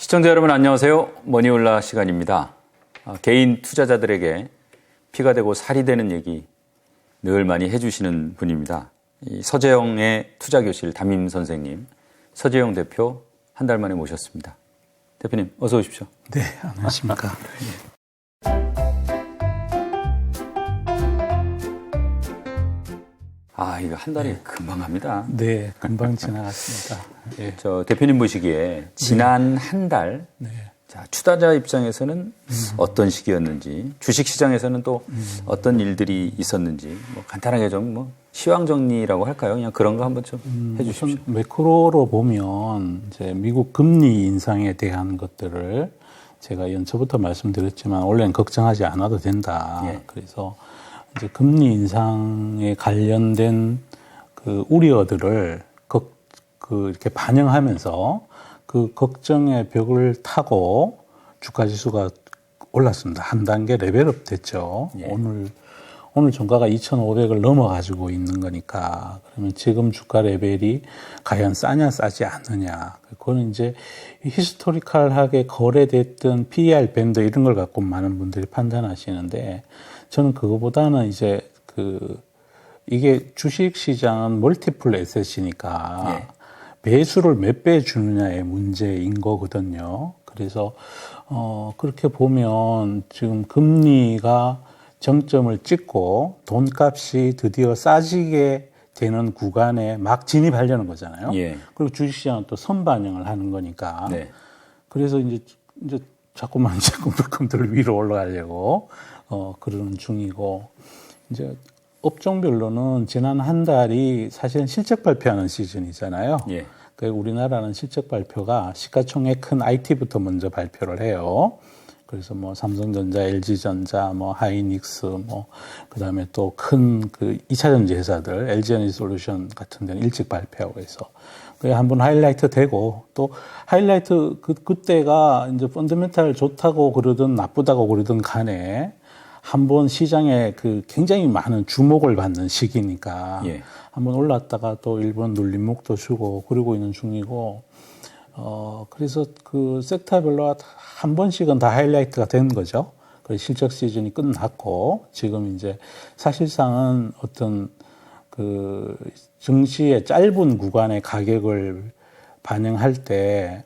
시청자 여러분 안녕하세요. 머니올라 시간입니다. 개인 투자자들에게 피가 되고 살이 되는 얘기 늘 많이 해주시는 분입니다. 이 서재영의 투자교실 담임 선생님, 서재영 대표 한 달 만에 모셨습니다. 대표님 어서 오십시오. 네, 안녕하십니까. 이거 한 달이 금방 갑니다. 네, 금방 지나갔습니다. 네. 저 대표님 보시기에 지난 한 달, 네. 자, 투자자 입장에서는 어떤 시기였는지, 주식 시장에서는 또 어떤 일들이 있었는지, 뭐 간단하게 좀 뭐 시황 정리라고 할까요? 그냥 그런 거 한번 좀 해주십시오. 매크로로 보면 이제 미국 금리 인상에 대한 것들을 제가 연초부터 말씀드렸지만 원래는 걱정하지 않아도 된다. 예. 그래서 이제 금리 인상에 관련된 그 우려들을 이렇게 반영하면서 그 걱정의 벽을 타고 주가 지수가 올랐습니다. 한 단계 레벨업 됐죠. 예. 오늘 종가가 2,500을 넘어가지고 있는 거니까 그러면 지금 주가 레벨이 과연 싸냐 싸지 않느냐. 그거는 이제 히스토리컬하게 거래됐던 PER 밴드 이런 걸 갖고 많은 분들이 판단하시는데 저는 그거보다는 이제 이게 주식 시장은 멀티플 에셋이니까 예. 배수를 몇 배 주느냐의 문제인 거거든요. 그래서 그렇게 보면 지금 금리가 정점을 찍고 돈값이 드디어 싸지게 되는 구간에 막 진입하려는 거잖아요. 예. 그리고 주식시장은 또 선반영을 하는 거니까. 네. 그래서 이제 자꾸만 물건들을 위로 올라가려고 그러는 중이고 이제 업종별로는 지난 한 달이 사실은 실적 발표하는 시즌이잖아요. 예. 우리나라는 실적 발표가 시가총액 큰 IT부터 먼저 발표를 해요. 그래서 뭐 삼성전자, LG전자, 뭐 하이닉스, 그다음에 또 큰 2차 전지 회사들, LG에너지솔루션 같은 데는 일찍 발표하고 해서 그게 한번 하이라이트 되고 또 하이라이트 그때가 이제 펀더멘탈 좋다고 그러든 나쁘다고 그러든 간에 한번 시장에 굉장히 많은 주목을 받는 시기니까 예. 한번 올랐다가 또 일본 눌림목도 주고 그러고 있는 중이고 그래서 섹터별로 한 번씩은 다 하이라이트가 된 거죠. 그래서 실적 시즌이 끝났고 지금 이제 사실상은 어떤 증시의 짧은 구간의 가격을 반영할 때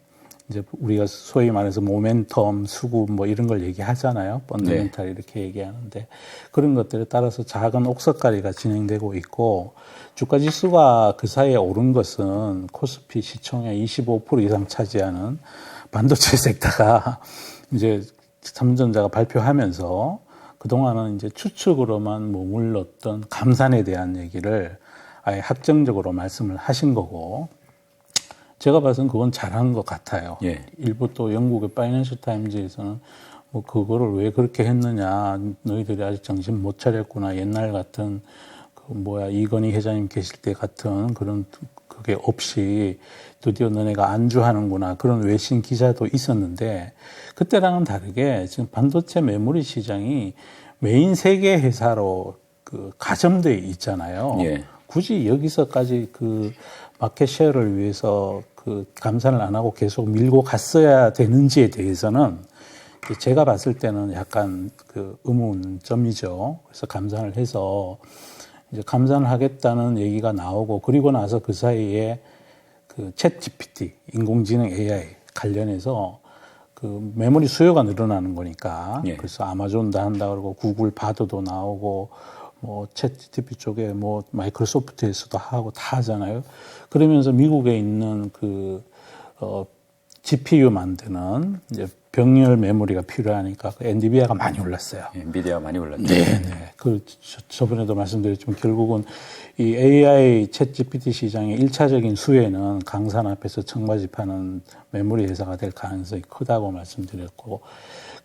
이제 우리가 소위 말해서 모멘텀, 수급 뭐 이런 걸 얘기하잖아요. 펀더멘탈 네. 이렇게 얘기하는데 그런 것들에 따라서 작은 옥석가리가 진행되고 있고 주가 지수가 그 사이에 오른 것은 코스피 시총의 25% 이상 차지하는 반도체 섹터가 이제 삼성전자가 발표하면서 그동안은 이제 추측으로만 머물렀던 감산에 대한 얘기를 아예 확정적으로 말씀을 하신 거고 제가 봐서는 그건 잘한 것 같아요. 예. 일부 또 영국의 파이낸셜 타임즈에서는 뭐 그거를 왜 그렇게 했느냐, 너희들이 아직 정신 못 차렸구나, 옛날 같은 이건희 회장님 계실 때 같은 그런 그게 없이 드디어 너네가 안주하는구나 그런 외신 기사도 있었는데 그때랑은 다르게 지금 반도체 메모리 시장이 메인 세계 회사로 가점돼 있잖아요. 예. 굳이 여기서까지 마켓 쉐어를 위해서 감산을 안 하고 계속 밀고 갔어야 되는지에 대해서는 제가 봤을 때는 약간 의문점이죠. 그래서 감산을 해서 이제 감산을 하겠다는 얘기가 나오고 그리고 나서 그 사이에 챗 GPT, 인공지능 AI 관련해서 메모리 수요가 늘어나는 거니까 예. 그래서 아마존도 한다 그러고 구글 바드도 나오고 챗 GPT 쪽에 마이크로소프트에서도 하고 다 하잖아요. 그러면서 미국에 있는 GPU 만드는 이제 병렬 메모리가 필요하니까 엔비디아가 많이 올랐어요. 엔비디아가 많이 올랐죠. 네. 저번에도 말씀드렸지만 결국은 이 AI 챗 GPT 시장의 1차적인 수혜는 강산 앞에서 청바지 파는 메모리 회사가 될 가능성이 크다고 말씀드렸고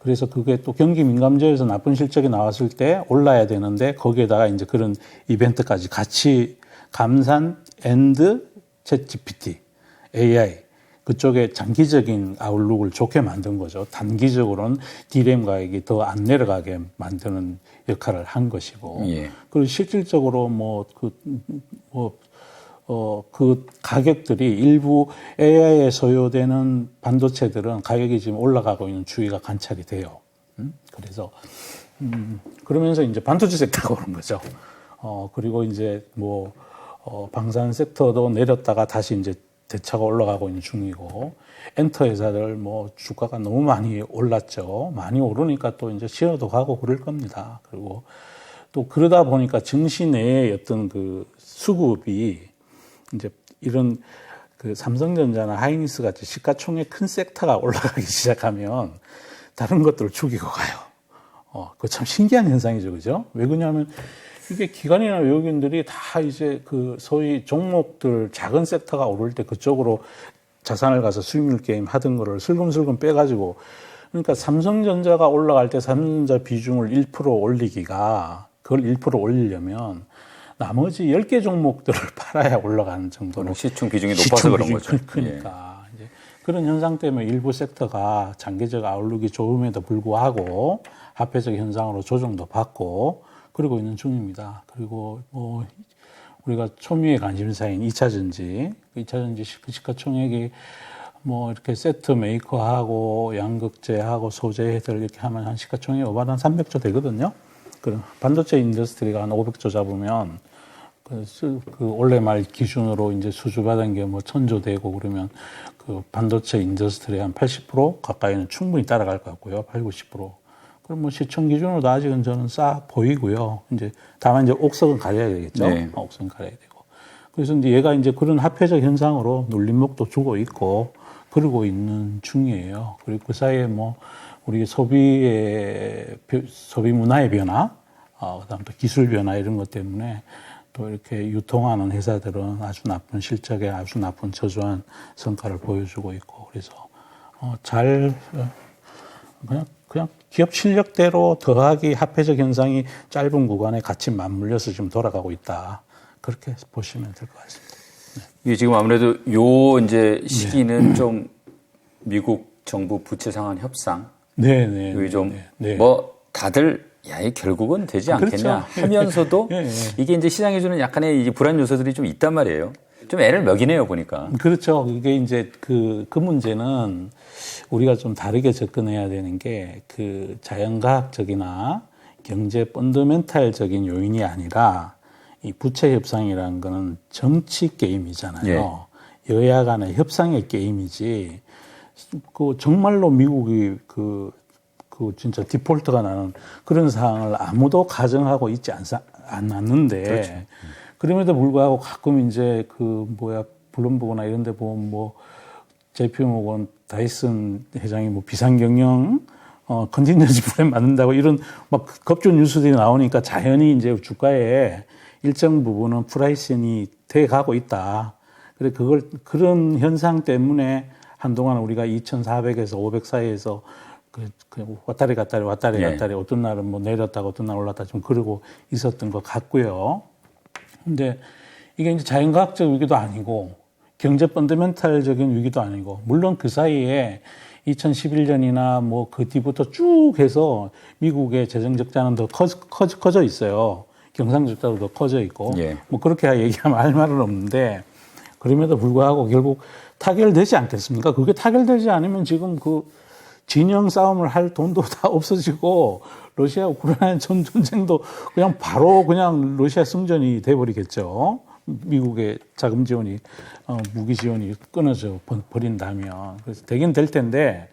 그래서 그게 또 경기 민감주에서 나쁜 실적이 나왔을 때 올라야 되는데 거기에다가 이제 그런 이벤트까지 같이 감산 앤드 챗 GPT, AI 그쪽에 장기적인 아웃룩을 좋게 만든 거죠. 단기적으로는 D램 가격이 더 안 내려가게 만드는 역할을 한 것이고. 예. 그리고 실질적으로 그 가격들이 일부 AI에 소요되는 반도체들은 가격이 지금 올라가고 있는 추이가 관찰이 돼요. 그래서, 그러면서 이제 반도체 섹터가 오는 거죠. 그리고 이제 방산 섹터도 내렸다가 다시 이제 대차가 올라가고 있는 중이고, 엔터 회사들 주가가 너무 많이 올랐죠. 많이 오르니까 또 이제 쉬어도 가고 그럴 겁니다. 그리고 또 그러다 보니까 증시 내의 어떤 그 수급이 이제 이런 그 삼성전자나 하이닉스 같이 시가총액 큰 섹터가 올라가기 시작하면 다른 것들을 죽이고 가요. 그거 참 신기한 현상이죠. 그죠? 왜 그러냐면 이게 기관이나 외국인들이 다 이제 그 소위 종목들 작은 섹터가 오를 때 그쪽으로 자산을 가서 수익률 게임 하던 거를 슬금슬금 빼가지고, 그러니까 삼성전자가 올라갈 때 삼성전자 비중을 1% 올리기가, 그걸 1% 올리려면 나머지 10개 종목들을 팔아야 올라가는 정도로 시총 비중이 높아서 그런 거죠. 그러니까 이제 그런 현상 때문에 일부 섹터가 장기적 아웃룩이 좋음에도 불구하고 합회적 현상으로 조정도 받고 그러고 있는 중입니다. 그리고 우리가 초미의 관심사인 2차전지 시가총액이 이렇게 세트 메이커하고 양극재하고 소재들 이렇게 하면 한 시가총액 오바한 300조 되거든요. 그럼 반도체 인더스트리가 한 500조 잡으면 그 올해 말 기준으로 이제 수주받은 게 1000조 되고 그러면 그 반도체 인더스트리 한 80% 가까이는 충분히 따라갈 것 같고요. 80-90%. 그럼 시총 기준으로도 아직은 저는 싹 보이고요. 이제 다만 이제 옥석은 가려야 되겠죠. 네. 옥석은 가려야 되고. 그래서 이제 얘가 이제 그런 합회적 현상으로 눌림목도 주고 있고 그러고 있는 중이에요. 그리고 그 사이에 우리 소비 문화의 변화, 그다음 또 기술 변화 이런 것 때문에 또 이렇게 유통하는 회사들은 아주 나쁜 실적에 아주 나쁜 저조한 성과를 보여주고 있고 그래서 그냥 기업 실력대로 더하기 합회적 현상이 짧은 구간에 같이 맞물려서 지금 돌아가고 있다. 그렇게 보시면 될 것 같습니다. 네. 이게 지금 아무래도 이제 시기는 좀 미국 정부 부채 상환 협상. 네네. 여기 좀 네. 다들 이 결국은 되지 않겠냐 그렇죠. 하면서도 네. 이게 이제 시장에 주는 약간의 이제 불안 요소들이 좀 있단 말이에요. 좀 애를 먹이네요, 보니까. 그렇죠. 그게 이제 그 문제는 우리가 좀 다르게 접근해야 되는 게 그 자연과학적이나 경제 펀더멘탈적인 요인이 아니라 이 부채 협상이라는 거는 정치 게임이잖아요. 예. 여야 간의 협상의 게임이지. 정말로 미국이 진짜 디폴트가 나는 그런 상황을 아무도 가정하고 있지 않았는데. 그렇죠. 그럼에도 불구하고 가끔 이제 블룸버그나 이런 데 보면 JP 모건 다이슨 회장이 비상경영 컨틴전시 플랜 만든다고 이런 겁주 뉴스들이 나오니까 자연히 이제 주가에 일정 부분은 프라이싱이 돼 가고 있다. 그래 그런 현상 때문에 한동안 우리가 2,400에서 500 사이에서 왔다리 갔다리 어떤 날은 내렸다가 어떤 날 올랐다 좀 그러고 있었던 것 같고요. 근데 이게 이제 자연과학적 위기도 아니고 경제 펀더멘탈적인 위기도 아니고 물론 그 사이에 2011년이나 그 뒤부터 쭉 해서 미국의 재정 적자는 더 커져 있어요. 경상 적자도 더 커져 있고 예. 그렇게 얘기하면 할 말은 없는데 그럼에도 불구하고 결국 타결되지 않겠습니까? 그게 타결되지 않으면 지금 진영 싸움을 할 돈도 다 없어지고 러시아 우크라이나 전쟁도 그냥 바로 러시아 승전이 돼버리겠죠. 미국의 자금 지원이 무기 지원이 끊어져 버린다면 그래서 되긴 될 텐데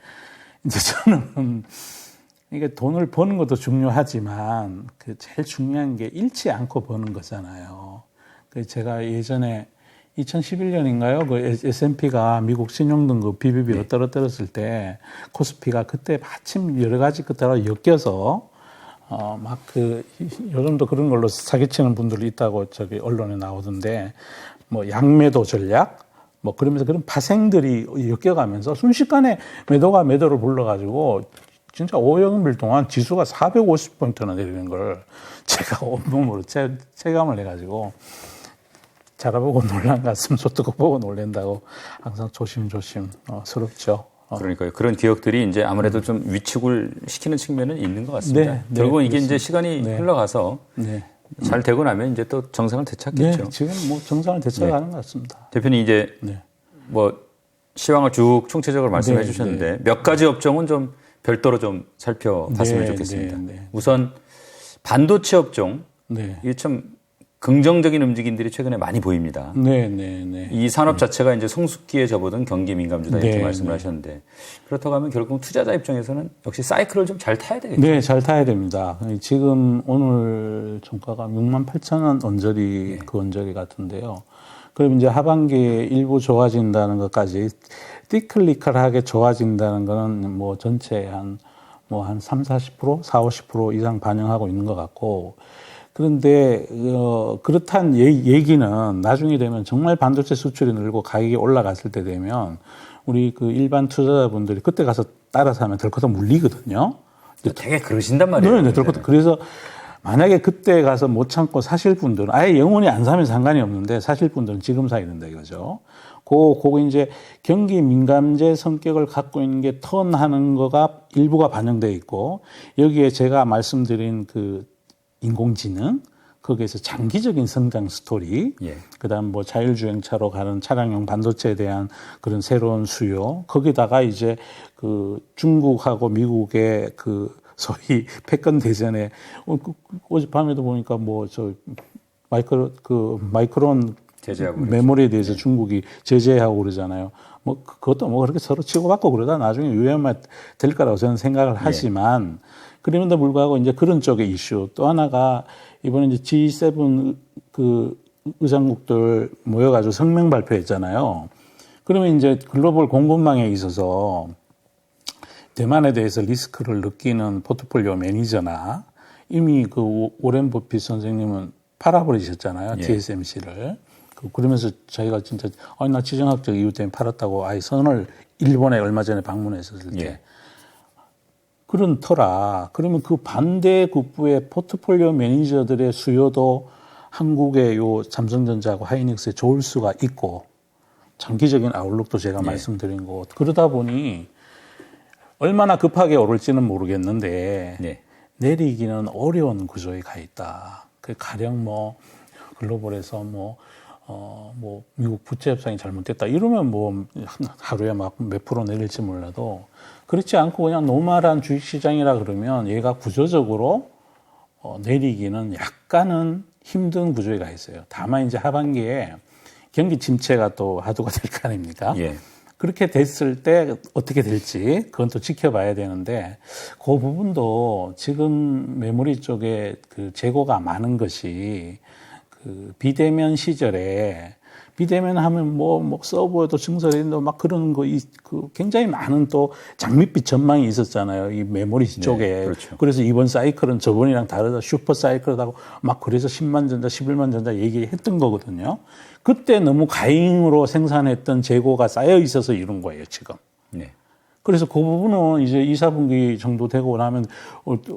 이제 저는 이게 돈을 버는 것도 중요하지만 제일 중요한 게 잃지 않고 버는 거잖아요. 제가 예전에 2011년인가요? S&P가 미국 신용등급 BBB로 떨어뜨렸을 때 코스피가 그때 마침 여러 가지 것들하고 엮여서 요즘도 그런 걸로 사기치는 분들이 있다고 언론에 나오던데 양매도 전략 그러면서 그런 파생들이 엮여가면서 순식간에 매도를 불러가지고 진짜 5여일 동안 지수가 450포인트나 내리는 걸 제가 온몸으로 체감을 해가지고 자라보고 놀란 가슴 쏟고 보고 놀란다고 항상 조심스럽죠. 그러니까요. 그런 기억들이 이제 아무래도 좀 위축을 시키는 측면은 있는 것 같습니다. 결국은 이게 그렇습니다. 이제 시간이 흘러가서 잘 되고 나면 이제 또 정상을 되찾겠죠. 네, 지금 뭐 정상을 되찾아가는 것 같습니다. 대표님 이제 네. 뭐 시황을 쭉 총체적으로 말씀해 네, 주셨는데 몇 가지 업종은 좀 별도로 좀 살펴봤으면 네, 좋겠습니다. 네, 네. 우선 반도체 업종 네. 이게 참 긍정적인 움직임들이 최근에 많이 보입니다. 네, 네, 네. 이 산업 자체가 이제 성숙기에 접어든 경기 민감주다 이렇게 네, 말씀을 네. 하셨는데 그렇다고 하면 결국 투자자 입장에서는 역시 사이클을 좀 잘 타야 되겠죠. 네, 잘 타야 됩니다. 지금 오늘 종가가 68,000원 언저리 그 언저리 같은데요. 그럼 이제 하반기에 일부 좋아진다는 것까지 띠클리클하게 좋아진다는 거는 뭐 전체 한 3, 40%, 4, 50% 이상 반영하고 있는 것 같고 그런데 그렇다는 얘기는 나중에 되면 정말 반도체 수출이 늘고 가격이 올라갔을 때 되면 우리 그 일반 투자자분들이 그때 가서 따라 사면 덜커덕 물리거든요. 되게 그러신단 말이에요. 네, 덜커덕. 그래서 만약에 그때 가서 못 참고 사실 분들은 아예 영원히 안 사면 상관이 없는데 사실 분들은 지금 사야 된다 이거죠. 그거 이제 경기 민감제 성격을 갖고 있는 게 턴하는 거가 일부가 반영되어 있고 여기에 제가 말씀드린 그 인공지능 거기에서 장기적인 성장 스토리, 예. 그다음 뭐 자율주행차로 가는 차량용 반도체에 대한 그런 새로운 수요, 거기다가 이제 그 중국하고 미국의 그 소위 패권 대전에 어젯밤에도 보니까 뭐 저 마이크론 제재하고 메모리에 대해서 중국이 제재하고 그러잖아요. 뭐 그것도 뭐 그렇게 서로 치고받고 그러다 나중에 유연만 될 거라고 저는 생각을 하지만 그럼에도 불구하고 이제 그런 쪽의 이슈 또 하나가 이번에 이제 G7 그 의장국들 모여가지고 성명 발표했잖아요. 그러면 이제 글로벌 공급망에 있어서 대만에 대해서 리스크를 느끼는 포트폴리오 매니저나 이미 그 오렌 버핏 선생님은 팔아버리셨잖아요. TSMC를. 그러면서 자기가 진짜 나 지정학적 이유 때문에 팔았다고 아예 선언을 일본에 얼마 전에 방문했었을 때. 그런 터라 그러면 그 반대 국부의 포트폴리오 매니저들의 수요도 한국의 요 삼성전자하고 하이닉스에 좋을 수가 있고 장기적인 아웃룩도 제가 말씀드린 거 그러다 보니 얼마나 급하게 오를지는 모르겠는데 내리기는 어려운 구조에 가 있다. 그 가령 뭐 글로벌에서 뭐 미국 부채 협상이 잘못됐다 이러면 뭐 하루에 막 몇 프로 내릴지 몰라도 그렇지 않고 그냥 노멀한 주식시장이라 그러면 얘가 구조적으로 내리기는 약간은 힘든 구조에 가 있어요. 다만 이제 하반기에 경기 침체가 또 화두가 될 거 아닙니까? 그렇게 됐을 때 어떻게 될지 그건 또 지켜봐야 되는데 그 부분도 지금 메모리 쪽에 그 재고가 많은 것이 그 비대면 시절에 비대면 하면 뭐 서버에도 증설인도 막 그런 거 그 굉장히 많은 또 장밋빛 전망이 있었잖아요. 이 메모리 쪽에. 그렇죠. 그래서 이번 사이클은 저번이랑 다르다. 슈퍼 사이클하고 막 그래서 10만 전자, 11만 전자 얘기했던 거거든요. 그때 너무 과잉으로 생산했던 재고가 쌓여 있어서 이런 거예요, 지금. 그래서 그 부분은 이제 2, 4분기 정도 되고 나면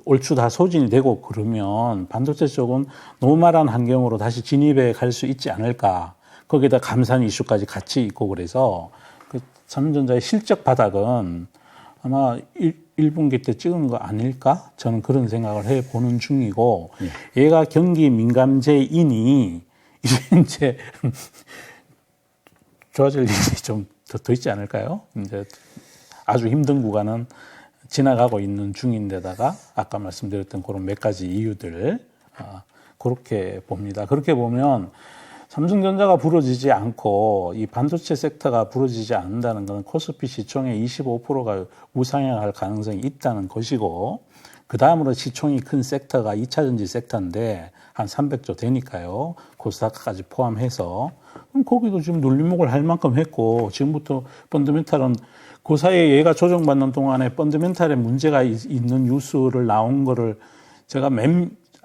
얼추 다 소진이 되고 그러면 반도체 쪽은 노멀한 환경으로 다시 진입해 갈 수 있지 않을까. 거기다 감산 이슈까지 같이 있고 그래서 그 삼성전자의 실적 바닥은 아마 1분기 때 찍은 거 아닐까? 저는 그런 생각을 해보는 중이고 얘가 경기 민감제이니 이제 좋아질 일이 좀 더 있지 않을까요? 이제 아주 힘든 구간은 지나가고 있는 중인데다가 아까 말씀드렸던 그런 몇 가지 이유들 그렇게 봅니다. 그렇게 보면 삼성전자가 부러지지 않고 이 반도체 섹터가 부러지지 않는다는 것은 코스피 시총의 25%가 우상향할 가능성이 있다는 것이고 그 다음으로 시총이 큰 섹터가 2차전지 섹터인데 한 300조 되니까요. 코스닥까지 포함해서 그럼 거기도 지금 눌림목을 할 만큼 했고 지금부터 펀더멘탈은 그 사이에 얘가 조정받는 동안에 펀더멘탈에 문제가 있는 뉴스를 나온 거를 제가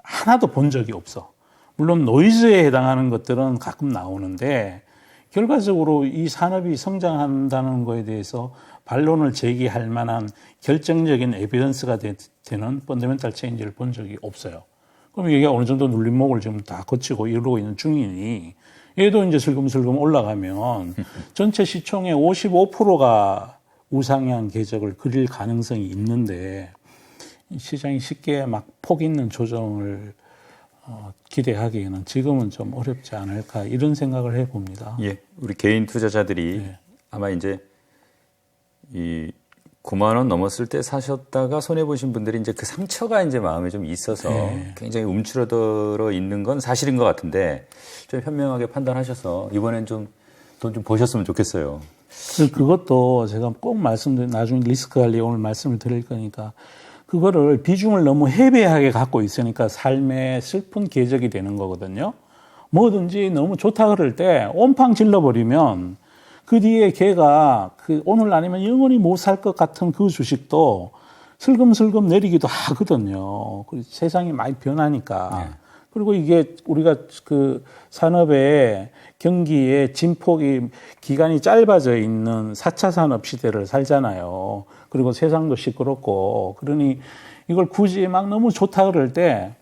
하나도 본 적이 없어. 물론 노이즈에 해당하는 것들은 가끔 나오는데 결과적으로 이 산업이 성장한다는 거에 대해서 반론을 제기할 만한 결정적인 에비던스가 되는 펀더멘탈 체인지를 본 적이 없어요. 그럼 얘가 어느 정도 눌림목을 지금 다 거치고 이러고 있는 중이니 얘도 이제 슬금슬금 올라가면 전체 시총의 55%가 우상향 궤적을 그릴 가능성이 있는데 시장이 쉽게 막 폭 있는 조정을 기대하기에는 지금은 좀 어렵지 않을까 이런 생각을 해봅니다. 예, 우리 개인 투자자들이 네. 아마 이제 이 9만 원 넘었을 때 사셨다가 손해 보신 분들이 이제 그 상처가 이제 마음에 좀 있어서 네. 굉장히 움츠러들어 있는 건 사실인 것 같은데 좀 현명하게 판단하셔서 이번엔 좀 돈 좀 보셨으면 좋겠어요. 그것도 제가 꼭 나중에 리스크 관리 오늘 말씀을 드릴 거니까 그거를 비중을 너무 헤비하게 갖고 있으니까 삶의 슬픈 궤적이 되는 거거든요. 뭐든지 너무 좋다 그럴 때 온팡 질러버리면 그 뒤에 걔가 오늘 아니면 영원히 못 살 것 같은 그 주식도 슬금슬금 내리기도 하거든요. 세상이 많이 변하니까. 네. 그리고 이게 우리가 그 산업의 경기의 진폭이 기간이 짧아져 있는 4차 산업 시대를 살잖아요. 그리고 세상도 시끄럽고 그러니 이걸 굳이 막 너무 좋다 그럴 때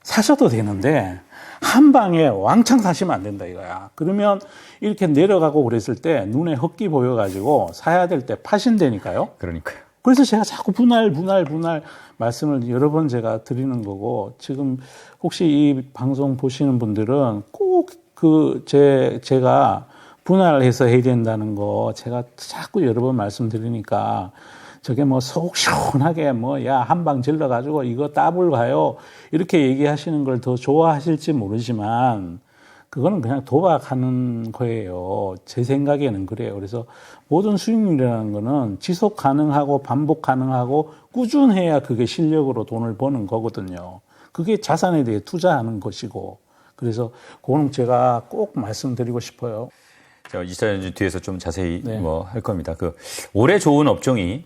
사셔도 되는데 한 방에 왕창 사시면 안 된다 이거야. 그러면 이렇게 내려가고 그랬을 때 눈에 헛기 보여가지고 사야 될 때 파신다니까요. 그러니까요. 그래서 제가 자꾸 분할 말씀을 여러 번 제가 드리는 거고 지금 혹시 이 방송 보시는 분들은 꼭 제가 분할해서 해야 된다는 거 제가 자꾸 여러 번 말씀드리니까 저게 뭐 속 시원하게 야 한 방 질러가지고 이거 따블 가요 이렇게 얘기하시는 걸 더 좋아하실지 모르지만 그거는 그냥 도박하는 거예요. 제 생각에는 그래요. 그래서 모든 수익률이라는 거는 지속 가능하고 반복 가능하고 꾸준해야 그게 실력으로 돈을 버는 거거든요. 그게 자산에 대해 투자하는 것이고 그래서 그거는 제가 꼭 말씀드리고 싶어요. 자, 2차 연주 뒤에서 좀 자세히 네. 할 겁니다. 올해 좋은 업종이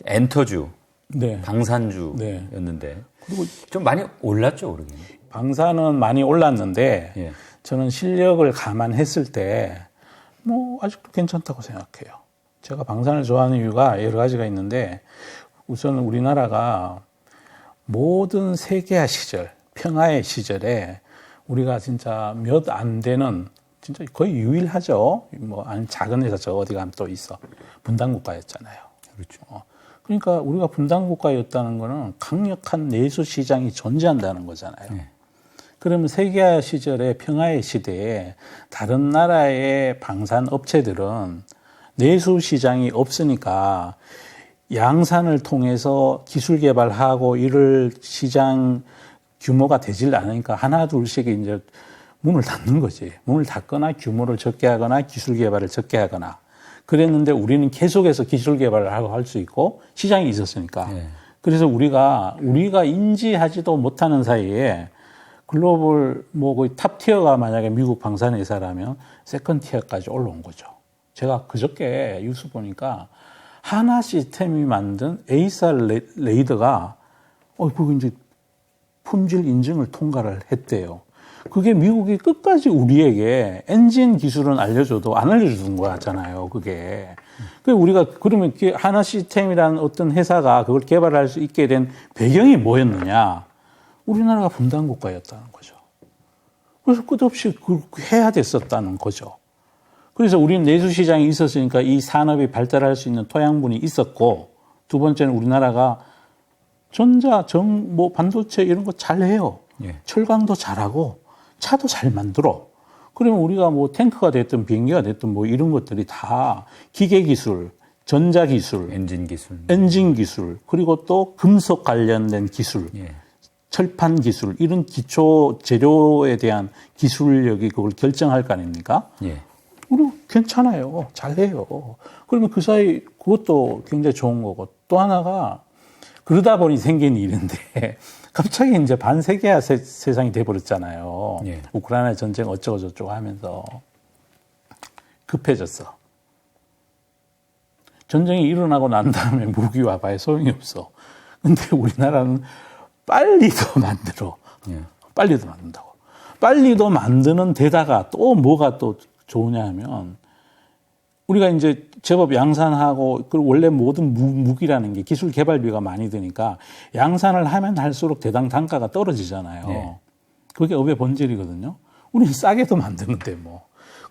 엔터주, 네. 방산주였는데 그리고 좀 많이 올랐죠, 오르긴. 방산은 많이 올랐는데 예. 저는 실력을 감안했을 때 아직도 괜찮다고 생각해요. 제가 방산을 좋아하는 이유가 여러 가지가 있는데 우선 우리나라가 모든 세계화 시절, 평화의 시절에 우리가 진짜 몇 안 되는 진짜 거의 유일하죠. 작은 회사 저 어디 가면 또 있어. 분단국가였잖아요. 그렇죠. 그러니까 우리가 분단국가였다는 거는 강력한 내수 시장이 존재한다는 거잖아요. 네. 그러면 세계화 시절의 평화의 시대에 다른 나라의 방산 업체들은 내수 시장이 없으니까 양산을 통해서 기술 개발하고 이럴 시장 규모가 되질 않으니까 하나 둘씩 이제 문을 닫는 거지. 문을 닫거나 규모를 적게 하거나 기술 개발을 적게 하거나 그랬는데 우리는 계속해서 기술 개발을 하고 할 수 있고 시장이 있었으니까. 네. 그래서 우리가 인지하지도 못하는 사이에 글로벌 거의 탑 티어가 만약에 미국 방산 회사라면 세컨 티어까지 올라온 거죠. 제가 그저께 뉴스 보니까 하나 시스템이 만든 에이살 레이더가 그거 이제 품질 인증을 통과를 했대요. 그게 미국이 끝까지 우리에게 엔진 기술은 알려줘도 안 알려주는 거잖아요. 그게. 우리가 그러면 하나 시스템이라는 어떤 회사가 그걸 개발할 수 있게 된 배경이 뭐였느냐? 우리나라가 분단국가였다는 거죠. 그래서 끝없이 해야 됐었다는 거죠. 그래서 우리는 내수시장이 있었으니까 이 산업이 발달할 수 있는 토양분이 있었고, 두 번째는 우리나라가 반도체 이런 거 잘해요. 예. 철강도 잘하고, 차도 잘 만들어. 그러면 우리가 탱크가 됐든 비행기가 됐든 이런 것들이 다 기계기술, 전자기술, 엔진 기술, 그리고 또 금속 관련된 기술. 예. 철판 기술, 이런 기초 재료에 대한 기술력이 그걸 결정할 거 아닙니까? 예. 우리 괜찮아요. 잘해요. 그러면 그 사이 그것도 굉장히 좋은 거고 또 하나가 그러다 보니 생긴 일인데 갑자기 이제 반세계화 세상이 돼버렸잖아요. 예. 우크라이나 전쟁 어쩌고 저쩌고 하면서 급해졌어. 전쟁이 일어나고 난 다음에 무기 와봐야 소용이 없어. 근데 우리나라는 빨리도 만들어. 예. 빨리도 만든다고. 빨리도 만드는 데다가 또 뭐가 또 좋으냐 하면 우리가 이제 제법 양산하고 원래 모든 무기라는 게 기술 개발비가 많이 드니까 양산을 하면 할수록 대당 단가가 떨어지잖아요. 네. 그게 업의 본질이거든요. 우리는 싸게도 만드는데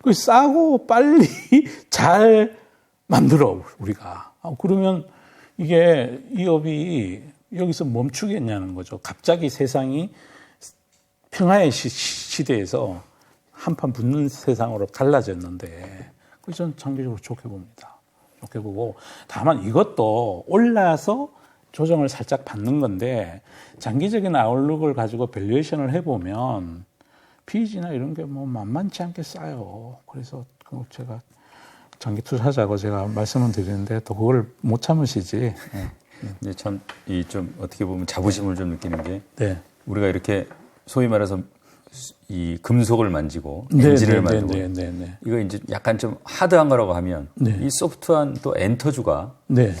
그 싸고 빨리 잘 만들어 우리가. 그러면 이게 이 업이 여기서 멈추겠냐는 거죠. 갑자기 세상이 평화의 시대에서 한판 붙는 세상으로 달라졌는데 그래서 저는 장기적으로 좋게 봅니다. 좋게 보고 다만 이것도 올라서 조정을 살짝 받는 건데 장기적인 아웃룩을 가지고 밸류에이션을 해보면 PEG나 이런 게 뭐 만만치 않게 싸요. 그래서 제가 장기 투자자고 제가 말씀을 드리는데 또 그걸 못 참으시지. 근데 참 이 좀 어떻게 보면 자부심을 좀 느끼는 게 네. 우리가 이렇게 소위 말해서 이 금속을 만지고 네, 엔진을 네, 만들고 네, 네, 네. 이거 이제 약간 좀 하드한 거라고 하면 네. 이 소프트한 또 엔터주가 네.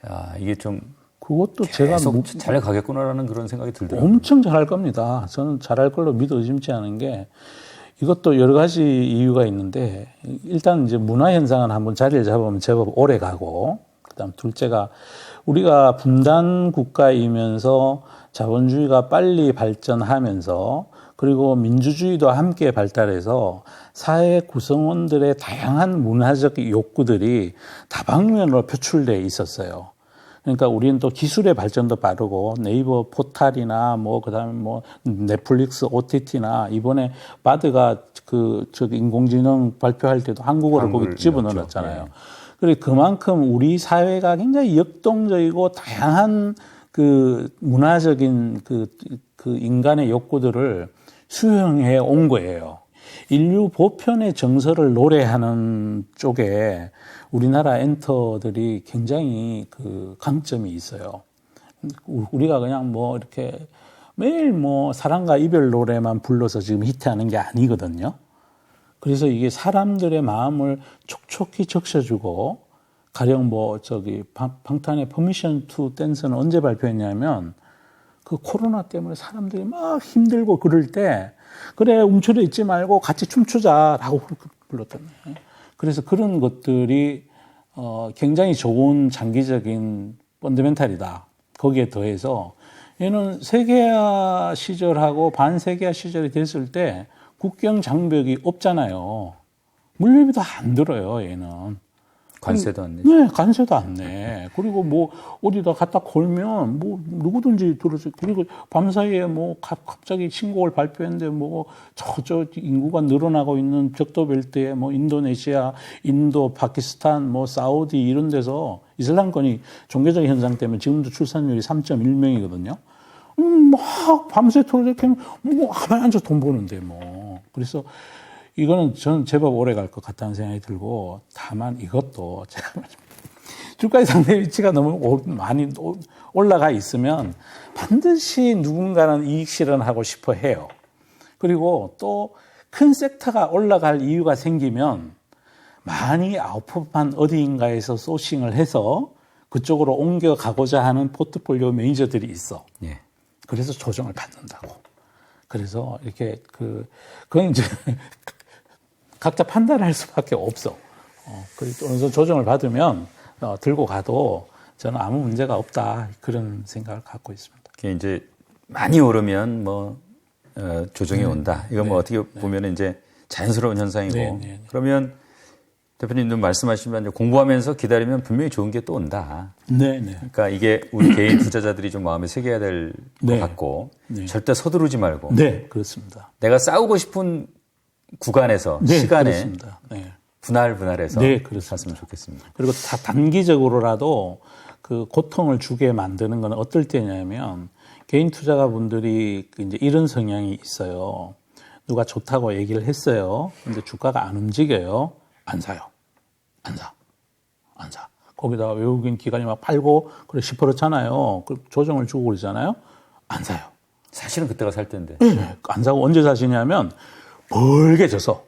야, 이게 좀 그것도 제가 계속 잘 가겠구나라는 그런 생각이 들더라고요. 엄청 잘할 겁니다. 저는 잘할 걸로 믿어 의심치 않은 게 이것도 여러 가지 이유가 있는데 일단 이제 문화 현상은 한번 자리를 잡으면 제법 오래 가고 그다음 둘째가 우리가 분단 국가이면서 자본주의가 빨리 발전하면서 그리고 민주주의도 함께 발달해서 사회 구성원들의 다양한 문화적 욕구들이 다방면으로 표출돼 있었어요. 그러니까 우리는 또 기술의 발전도 빠르고 네이버 포탈이나 뭐 그다음에 뭐 넷플릭스 OTT나 이번에 바드가 저기 인공지능 발표할 때도 한국어를 거기 집어넣었잖아요. 네. 그리고 그만큼 우리 사회가 굉장히 역동적이고 다양한 그 문화적인 그 인간의 욕구들을 수용해 온 거예요. 인류 보편의 정서를 노래하는 쪽에 우리나라 엔터들이 굉장히 그 강점이 있어요. 우리가 그냥 뭐 이렇게 매일 뭐 사랑과 이별 노래만 불러서 지금 히트하는 게 아니거든요. 그래서 이게 사람들의 마음을 촉촉히 적셔주고 가령 뭐 저기 방탄의 퍼미션 투 댄스는 언제 발표했냐면 그 코로나 때문에 사람들이 막 힘들고 그럴 때 그래 움츠려 있지 말고 같이 춤추자라고 불렀던 거예요. 그래서 그런 것들이 굉장히 좋은 장기적인 펀더멘탈이다. 거기에 더해서 얘는 세계화 시절하고 반세계화 시절이 됐을 때 국경 장벽이 없잖아요. 물류비도 안 들어요, 얘는. 관세도 안 내죠. 네, 관세도 안 내. 그리고 뭐 어디다 갖다 걸면 뭐 누구든지 들어서 그리고 밤사이에 뭐 갑자기 신곡을 발표했는데 뭐 저 인구가 늘어나고 있는 적도벨트에 뭐 인도네시아, 인도, 파키스탄, 뭐 사우디 이런 데서 이슬람권이 종교적 현상 때문에 지금도 출산율이 3.1명이거든요. 막 밤새 토로저렇게 뭐 가만히 앉아서 돈 버는데 뭐. 그래서 이거는 저는 제법 오래 갈 것 같다는 생각이 들고 다만 이것도 제가 주가의 상대 위치가 너무 많이 올라가 있으면 반드시 누군가는 이익 실현하고 싶어 해요. 그리고 또 큰 섹터가 올라갈 이유가 생기면 많이 아웃풋한 어디인가에서 소싱을 해서 그쪽으로 옮겨가고자 하는 포트폴리오 매니저들이 있어. 예. 그래서 조정을 받는다고. 그래서 이렇게 그건 이제 각자 판단할 수밖에 없어. 그리고 어느 정도 조정을 받으면 들고 가도 저는 아무 문제가 없다 그런 생각을 갖고 있습니다. 그게 이제 많이 오르면 뭐 조정이 온다. 이건 뭐 어떻게 보면 이제 자연스러운 현상이고 그러면 대표님도 말씀하시면 공부하면서 기다리면 분명히 좋은 게 또 온다. 네네. 그러니까 이게 우리 개인 투자자들이 좀 마음에 새겨야 될 것 같고 절대 서두르지 말고. 네, 그렇습니다. 내가 싸우고 싶은 구간에서 시간에 그렇습니다. 분할해서 샀으면 좋겠습니다. 그리고 다 단기적으로라도 그 고통을 주게 만드는 건 어떨 때냐면 개인 투자가분들이 이제 이런 성향이 있어요. 누가 좋다고 얘기를 했어요. 근데 주가가 안 움직여요. 안 사요. 안 사. 거기다가 외국인 기관이 막 팔고 그래 10%잖아요. 조정을 주고 그러잖아요. 안 사요. 사실은 그때가 살 때인데. 네, 안 사고 언제 사시냐면 벌게 져서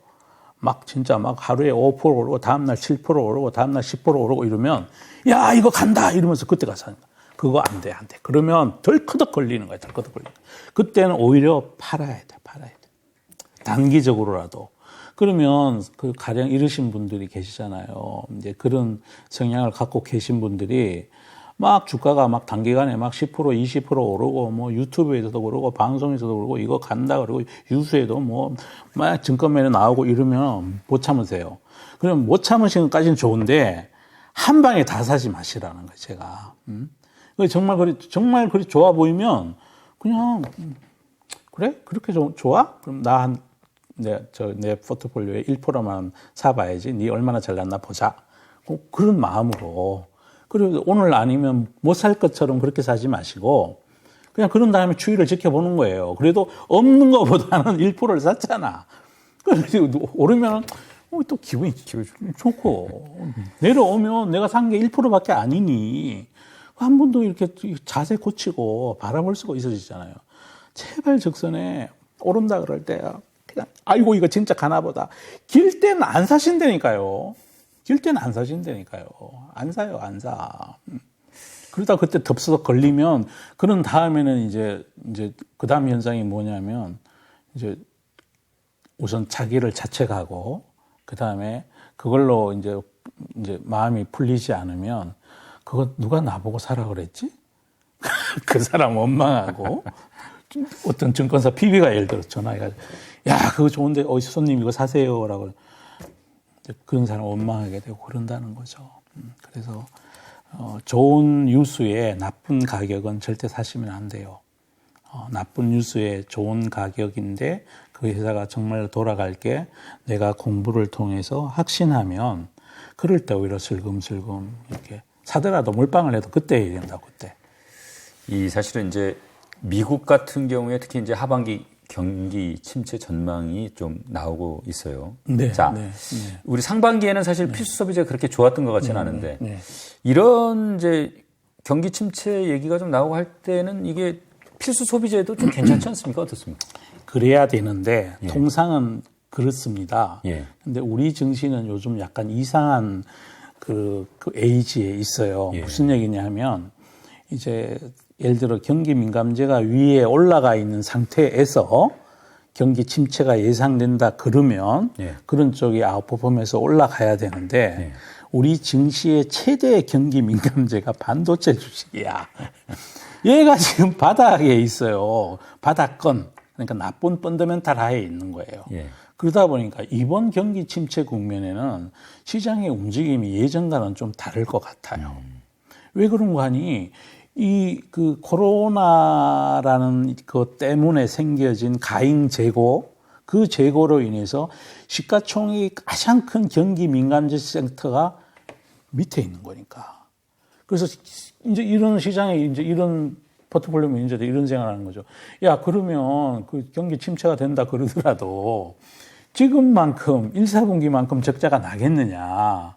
막 진짜 막 하루에 5% 오르고 다음날 7% 오르고 다음날 10% 오르고 이러면 야 이거 간다 이러면서 그때 가서 사는 거야. 그거 안 돼. 그러면 덜커덕 걸리는 거야. 그때는 오히려 팔아야 돼. 단기적으로라도. 그러면 그 가령 이러신 분들이 계시잖아요. 이제 그런 성향을 갖고 계신 분들이 막 주가가 막 단기간에 막 10%, 20% 오르고 뭐 유튜브에서도 그러고 방송에서도 그러고 이거 간다 그러고 유수에도 뭐 막 증권매에 나오고 이러면 못 참으세요. 그럼 못 참으시는 것까지는 좋은데 한 방에 다 사지 마시라는 거예요, 제가. 정말 그리 좋아 보이면 그냥 그래? 그렇게 좋아? 그럼 내 포트폴리오에 1%만 사봐야지. 네 얼마나 잘났나 보자. 그런 마음으로. 그리고 오늘 아니면 못 살 것처럼 그렇게 사지 마시고 그냥 그런 다음에 추이를 지켜보는 거예요. 그래도 없는 것보다는 1%를 샀잖아. 그래서 오르면 또 기분이 좋고 내려오면 내가 산 게 1%밖에 아니니 한 번 더 이렇게 자세 고치고 바라볼 수가 있어지잖아요. 제발 적선에 오른다 그럴 때 그냥 아이고 이거 진짜 가나보다. 길 때는 안 사신다니까요. 길 때는 안 사신다니까요. 안 사요, 안 사. 그러다 그때 덥석 걸리면 그런 다음에는 이제 그 다음 현상이 뭐냐면 이제 우선 자기를 자책하고 그 다음에 그걸로 이제 마음이 풀리지 않으면 그거 누가 나보고 사라 그랬지? 그 사람 원망하고 어떤 증권사 PB가 예를 들어 전화해가지고 야 그거 좋은데 손님 이거 사세요라고 그런 사람 원망하게 되고 그런다는 거죠. 그래서 좋은 뉴스에 나쁜 가격은 절대 사시면 안 돼요. 나쁜 뉴스에 좋은 가격인데 그 회사가 정말 돌아갈 게 내가 공부를 통해서 확신하면 그럴 때 오히려 슬금슬금 이렇게 사더라도 몰빵을 해도 그때 해야 된다고 그때. 이 사실은 이제 미국 같은 경우에 특히 이제 하반기 경기 침체 전망이 좀 나오고 있어요. 네, 자, 네. 우리 상반기에는 사실 필수 소비재가 그렇게 좋았던 것 같지는 않은데 이런 이제 경기 침체 얘기가 좀 나오고 할 때는 이게 필수 소비재도 좀 괜찮지 않습니까? 어떻습니까? 그래야 되는데 통상은 그렇습니다. 예. 근데 우리 증시는 요즘 약간 이상한 그 에이지에 있어요. 예. 무슨 얘기냐 하면 이제 예를 들어 경기 민감제가 위에 올라가 있는 상태에서 경기 침체가 예상된다 그러면 그런 쪽이 아웃퍼폼에서 올라가야 되는데 우리 증시의 최대 경기 민감제가 반도체 주식이야. 얘가 지금 바닥에 있어요. 바닥권. 그러니까 나쁜 펀더멘탈 하에 있는 거예요. 그러다 보니까 이번 경기 침체 국면에는 시장의 움직임이 예전과는 좀 다를 것 같아요. 왜 그런가 하니 그 코로나라는 것 때문에 생겨진 가잉 재고, 그 재고로 인해서 시가총액이 가장 큰 경기 민감제 섹터가 밑에 있는 거니까. 그래서 이제 이런 시장에 이제 이런 포트폴리오 매니저들 이런 생각을 하는 거죠. 야, 그러면 그 경기 침체가 된다 그러더라도 지금만큼 1, 4분기만큼 적자가 나겠느냐.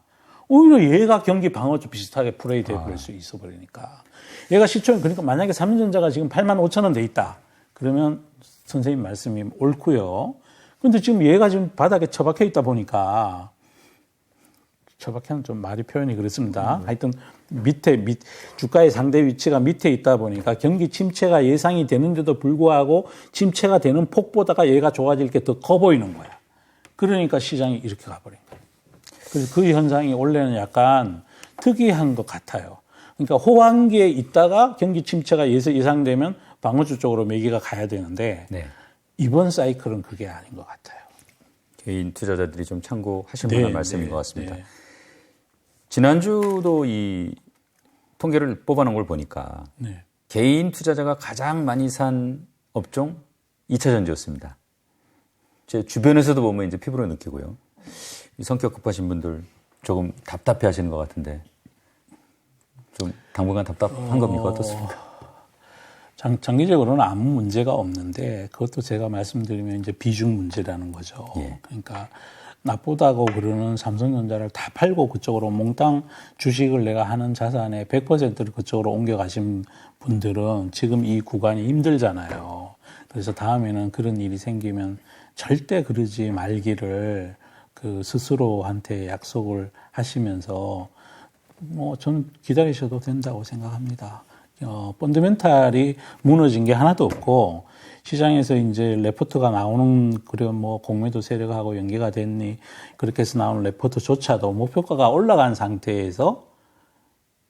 오히려 얘가 경기 방어주 비슷하게 플레이 돼버릴 수 있어 버리니까. 얘가 시총, 그러니까 만약에 삼성전자가 지금 85,000원 돼 있다. 그러면 선생님 말씀이 옳고요. 근데 지금 얘가 지금 바닥에 처박혀 있다 보니까, 처박혀는 좀 말이 표현이 그렇습니다. 하여튼 주가의 상대 위치가 밑에 있다 보니까 경기 침체가 예상이 되는데도 불구하고 침체가 되는 폭보다가 얘가 좋아질 게 더 커 보이는 거야. 그러니까 시장이 이렇게 가버린 거예요. 그래서 그 현상이 원래는 약간 특이한 것 같아요. 그러니까 호황기에 있다가 경기 침체가 예상되면 방어주 쪽으로 매기가 가야 되는데 이번 사이클은 그게 아닌 것 같아요. 개인 투자자들이 좀 참고하실 만한 말씀인 것 같습니다. 지난주도 이 통계를 뽑아놓은 걸 보니까 개인 투자자가 가장 많이 산 업종 2차 전지였습니다. 제 주변에서도 보면 이제 피부로 느끼고요. 이 성격 급하신 분들 조금 답답해 하시는 것 같은데 좀 당분간 답답한 겁니까? 어떻습니까? 장기적으로는 아무 문제가 없는데 그것도 제가 말씀드리면 이제 비중 문제라는 거죠. 그러니까 나쁘다고 그러는 삼성전자를 다 팔고 그쪽으로 몽땅 주식을 내가 하는 자산의 100%를 그쪽으로 옮겨가신 분들은 지금 이 구간이 힘들잖아요. 그래서 다음에는 그런 일이 생기면 절대 그러지 말기를 그 스스로한테 약속을 하시면서 저는 기다리셔도 된다고 생각합니다. 펀더멘탈이 무너진 게 하나도 없고 시장에서 이제 레포트가 나오는 그리고 공매도 세력하고 연계가 됐니 그렇게 해서 나오는 레포트조차도 목표가가 올라간 상태에서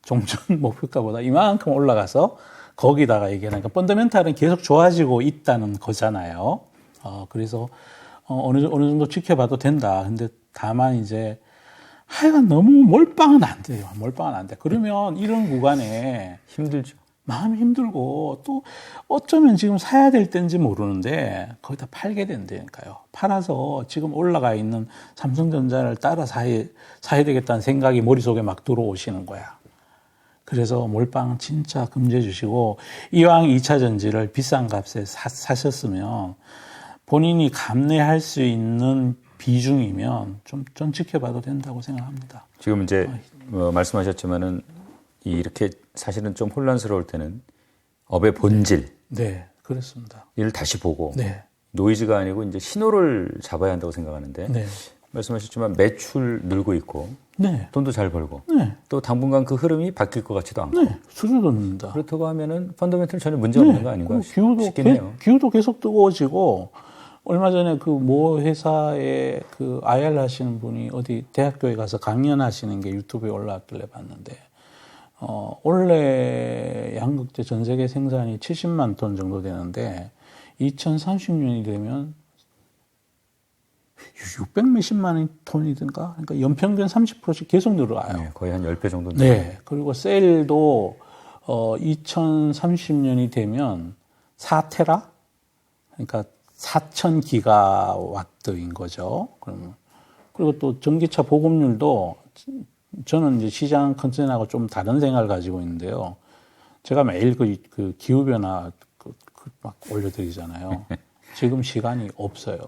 종전 목표가보다 이만큼 올라가서 거기다가 얘기하니까 펀더멘탈은 계속 좋아지고 있다는 거잖아요. 그래서 어느 정도 지켜봐도 된다. 근데 다만 이제 하여간 너무 몰빵은 안 돼요. 몰빵은 안 돼. 그러면 이런 구간에 힘들죠. 마음이 힘들고 또 어쩌면 지금 사야 될 때인지 모르는데 거기다 팔게 된다니까요. 팔아서 지금 올라가 있는 삼성전자를 따라 사야 되겠다는 생각이 머릿속에 막 들어오시는 거야. 그래서 몰빵 진짜 금지해 주시고 이왕 2차 전지를 비싼 값에 사셨으면 본인이 감내할 수 있는 비중이면 좀 지켜봐도 된다고 생각합니다. 지금 이제 말씀하셨지만은 이렇게 사실은 좀 혼란스러울 때는 업의 본질, 네, 그렇습니다. 이를 다시 보고 네, 노이즈가 아니고 이제 신호를 잡아야 한다고 생각하는데 네, 말씀하셨지만 매출 늘고 있고 네, 돈도 잘 벌고 네, 또 당분간 그 흐름이 바뀔 것 같지도 않고 네, 수준입니다. 그렇다고 하면은 펀더멘털 전혀 문제 없는 거 아닌가 싶긴 해요. 기후도 계속 뜨거워지고 얼마 전에 그 모 회사에 그 IR 하시는 분이 어디 대학교에 가서 강연하시는 게 유튜브에 올라왔길래 봤는데 원래 양극재 전 세계 생산이 70만 톤 정도 되는데 2030년이 되면 600 몇십만 톤이든가 그러니까 연평균 30%씩 계속 늘어나요. 네, 거의 한 10배 정도. 네. 그리고 셀도 2030년이 되면 4테라 그러니까 4,000 기가와트인 거죠. 그리고 또 전기차 보급률도 저는 이제 시장 컨센하고 좀 다른 생각을 가지고 있는데요. 제가 매일 그 기후변화 막 올려드리잖아요. 지금 시간이 없어요.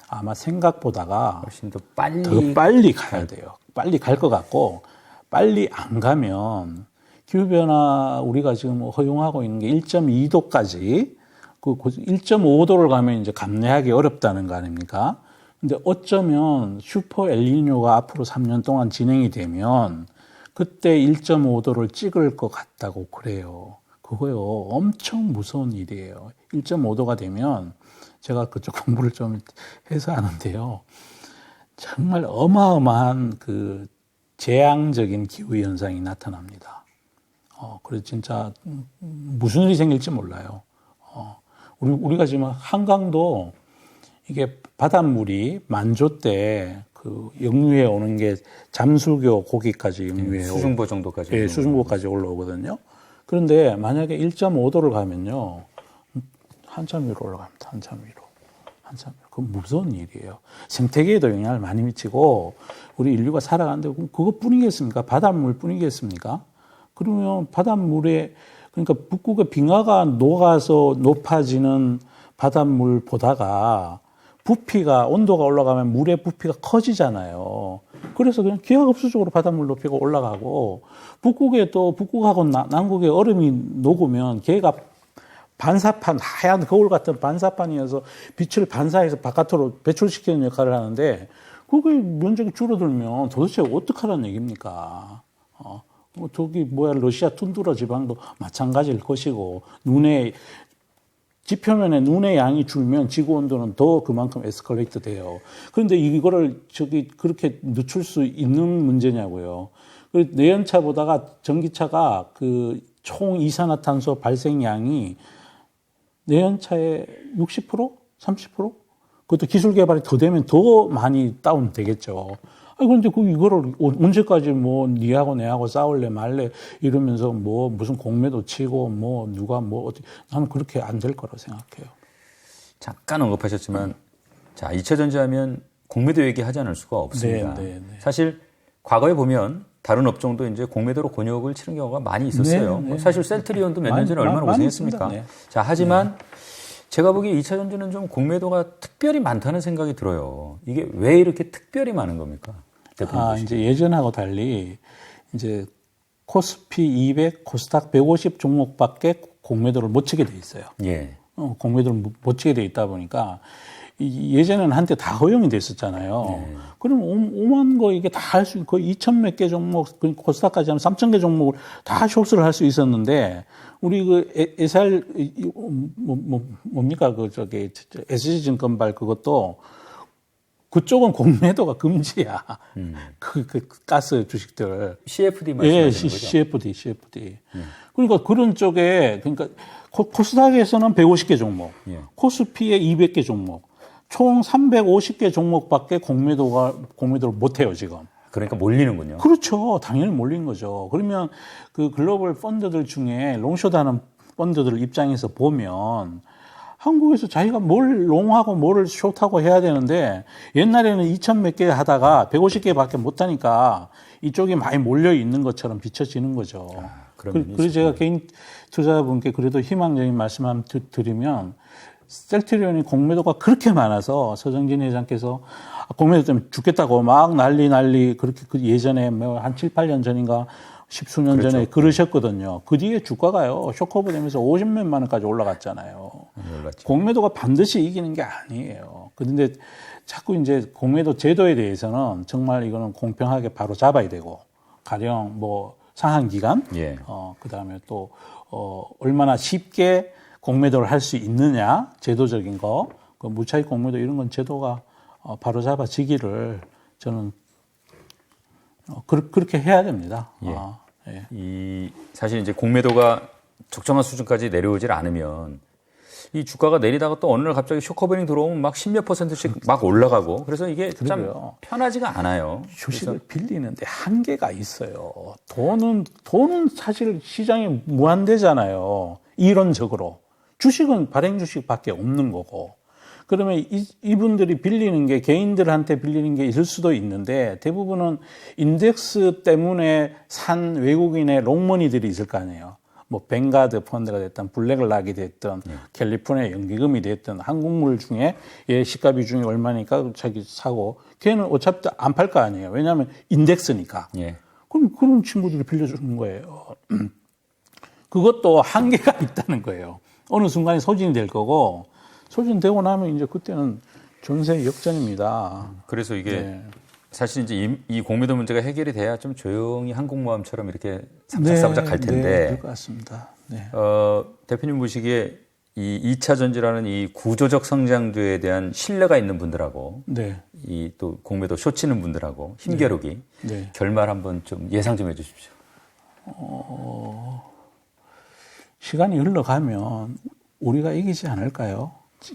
아마 생각보다가 훨씬 더 빨리 가야 돼요. 빨리 갈 것 같고, 빨리 안 가면 기후변화 우리가 지금 허용하고 있는 게 1.2도까지, 그 1.5도를 가면 이제 감내하기 어렵다는 거 아닙니까? 근데 어쩌면 슈퍼 엘니뇨가 앞으로 3년 동안 진행이 되면 그때 1.5도를 찍을 것 같다고 그래요. 그거요. 엄청 무서운 일이에요. 1.5도가 되면 제가 그쪽 공부를 좀 해서 하는데요. 정말 어마어마한 그 재앙적인 기후 현상이 나타납니다. 그래서 진짜 무슨 일이 생길지 몰라요. 우리가 지금 한강도 이게 바닷물이 만조 때 그 역류해 오는 게 잠수교 고기까지 역류해 오고 수중보 정도까지. 예, 수중보까지 올라오거든요. 그런데 만약에 1.5도를 가면요. 한참 위로 올라갑니다. 한참 위로. 그건 무서운 일이에요. 생태계에도 영향을 많이 미치고 우리 인류가 살아가는데 그것뿐이겠습니까? 바닷물 뿐이겠습니까? 그러면 바닷물에 그러니까 북극의 빙하가 녹아서 높아지는 바닷물 보다가 부피가 온도가 올라가면 물의 부피가 커지잖아요. 그래서 그냥 기하급수적으로 바닷물 높이가 올라가고 북극에 또 북극하고 남극에 얼음이 녹으면 걔가 반사판 하얀 거울 같은 반사판이어서 빛을 반사해서 바깥으로 배출시키는 역할을 하는데 그게 면적이 줄어들면 도대체 어떡하라는 얘기입니까? 저기 러시아 툰드라 지방도 마찬가지일 것이고 지표면에 눈의 양이 줄면 지구 온도는 더 그만큼 에스컬레이트 돼요. 그런데 이거를 그렇게 늦출 수 있는 문제냐고요. 내연차 보다가 전기차가 그 총 이산화탄소 발생량이 내연차의 60%? 30%? 그것도 기술 개발이 더 되면 더 많이 다운되겠죠. 그런데 이거를 언제까지 니하고 내하고 싸울래 말래 이러면서 무슨 공매도 치고 누가 어떻게 나는 그렇게 안 될 거라고 생각해요. 잠깐 언급하셨지만 자, 2차 전지하면 공매도 얘기하지 않을 수가 없습니다. 네. 사실 과거에 보면 다른 업종도 이제 공매도로 곤욕을 치른 경우가 많이 있었어요. 네. 사실 셀트리온도 몇 년 전에 얼마나 고생했습니까? 네. 자, 하지만 제가 보기에 2차 전지는 좀 공매도가 특별히 많다는 생각이 들어요. 이게 왜 이렇게 특별히 많은 겁니까? 이제 예전하고 달리 이제 코스피 200, 코스닥 150 종목밖에 공매도를 못 치게 돼 있어요. 예. 공매도를 못 치게 돼 있다 보니까 예전에는 한때 다 허용이 됐었잖아요. 네. 그럼 오만 거 이게 다 할 수, 거의 2천 몇 개 종목, 코스닥까지 하면 3천 개 종목을 다 숏을 할 수 있었는데, 우리 SR, 뭡니까? SG증권발 그것도 그쪽은 공매도가 금지야. 그 가스 주식들. CFD 말씀하시는 거죠? CFD. 그러니까 그런 쪽에, 그러니까 코스닥에서는 150개 종목, 예. 코스피에 200개 종목, 총 350개 종목밖에 공매도를 못 해요, 지금. 그러니까 몰리는군요. 그렇죠. 당연히 몰린 거죠. 그러면 그 글로벌 펀드들 중에 롱숏하는 펀드들 입장에서 보면 한국에서 자기가 뭘 롱하고 뭘 숏하고 해야 되는데 옛날에는 2,000 몇 개 하다가 150개밖에 못 하니까 이쪽이 많이 몰려 있는 것처럼 비춰지는 거죠. 그래서 제가 개인 투자자분께 그래도 희망적인 말씀 한번 드리면 셀트리온이 공매도가 그렇게 많아서 서정진 회장께서 공매도 때문에 죽겠다고 막 난리 그렇게 그 예전에 뭐 한 7, 8년 전인가 10수년 그렇죠. 전에 그러셨거든요. 그 뒤에 주가가요. 쇼크오버 되면서 50몇만 원까지 올라갔잖아요. 올랐죠. 공매도가 반드시 이기는 게 아니에요. 그런데 자꾸 이제 공매도 제도에 대해서는 정말 이거는 공평하게 바로 잡아야 되고 가령 뭐 상한 기간, 예. 그다음에 또 얼마나 쉽게 공매도를 할 수 있느냐, 제도적인 거, 그 무차익 공매도 이런 건 제도가 바로 잡아지기를 저는 그렇게 해야 됩니다. 예. 예. 사실 이제 공매도가 적정한 수준까지 내려오질 않으면 이 주가가 내리다가 또 어느 날 갑자기 쇼커버닝 들어오면 막 10몇 %씩 막 올라가고 그래서 이게 참 편하지가 않아요. 주식을 빌리는데 한계가 있어요. 돈은 사실 시장에 무한대잖아요. 이론적으로. 주식은 발행 주식밖에 없는 거고. 그러면 이분들이 빌리는 게 개인들한테 빌리는 게 있을 수도 있는데 대부분은 인덱스 때문에 산 외국인의 롱머니들이 있을 거 아니에요. 뭐 뱅가드 펀드가 됐든 블랙락이 됐든 캘리포니아 연기금이 됐든 한국물 중에 얘 시가 비중이 얼마니까 자기 사고 걔는 어차피 안 팔 거 아니에요. 왜냐하면 인덱스니까. 예. 그럼 그런 친구들이 빌려주는 거예요. 그것도 한계가 있다는 거예요. 어느 순간에 소진이 될 거고 소진되고 나면 이제 그때는 전세 역전입니다. 그래서 이게 사실 이제 이 공매도 문제가 해결이 돼야 좀 조용히 한국모함처럼 이렇게 사부작 갈 텐데. 네, 그럴 것 같습니다. 네. 대표님 보시기에 이 2차 전지라는 이 구조적 성장도에 대한 신뢰가 있는 분들하고 네. 이 또 공매도 쇼치는 분들하고 힘겨루기 네. 결말 한번 좀 예상 좀 해주십시오. 시간이 흘러가면 우리가 이기지 않을까요?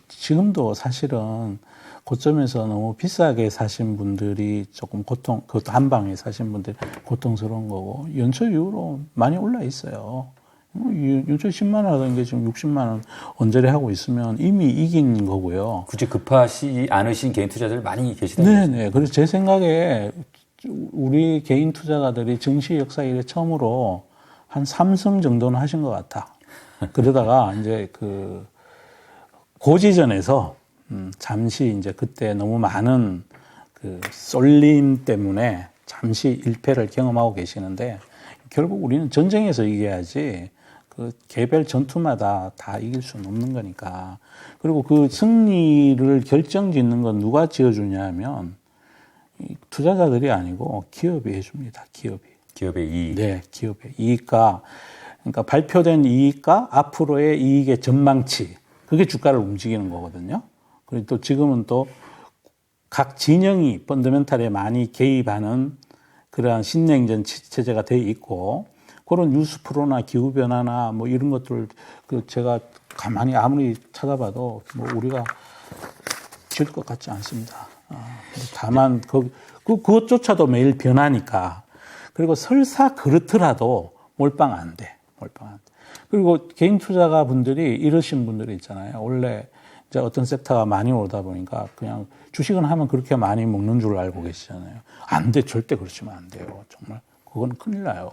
지금도 사실은 고점에서 너무 비싸게 사신 분들이 조금 그것도 한 방에 사신 분들이 고통스러운 거고, 연초 이후로 많이 올라 있어요. 연초 10만 원 하던 게 지금 60만 원 언저리 하고 있으면 이미 이긴 거고요. 굳이 급하지 않으신 개인 투자들 많이 계시다는 거죠? 네네. 그래서 제 생각에 우리 개인 투자가들이 증시 역사 이래 처음으로 한 3승 정도는 하신 것 같아. 그러다가 이제 그 고지전에서 잠시 이제 그때 너무 많은 그 쏠림 때문에 잠시 일패를 경험하고 계시는데 결국 우리는 전쟁에서 이겨야지 그 개별 전투마다 다 이길 수는 없는 거니까. 그리고 그 승리를 결정짓는 건 누가 지어주냐 하면 투자자들이 아니고 기업이 해줍니다. 기업의 이익. 네, 기업의 이익과 그러니까 발표된 이익과 앞으로의 이익의 전망치, 그게 주가를 움직이는 거거든요. 그리고 또 지금은 또 각 진영이 펀더멘탈에 많이 개입하는 그러한 신냉전 체제가 돼 있고, 그런 뉴스 프로나 기후 변화나 뭐 이런 것들 그 제가 가만히 아무리 찾아봐도 뭐 우리가 질 것 같지 않습니다. 다만 그것조차도 매일 변하니까. 그리고 설사 그렇더라도 몰빵 안 돼. 그리고 개인 투자가 분들이 이러신 분들이 있잖아요. 원래 이제 어떤 섹터가 많이 오르다 보니까 그냥 주식은 하면 그렇게 많이 먹는 줄 알고 계시잖아요. 안 돼. 절대 그러시면 안 돼요. 정말. 그건 큰일 나요.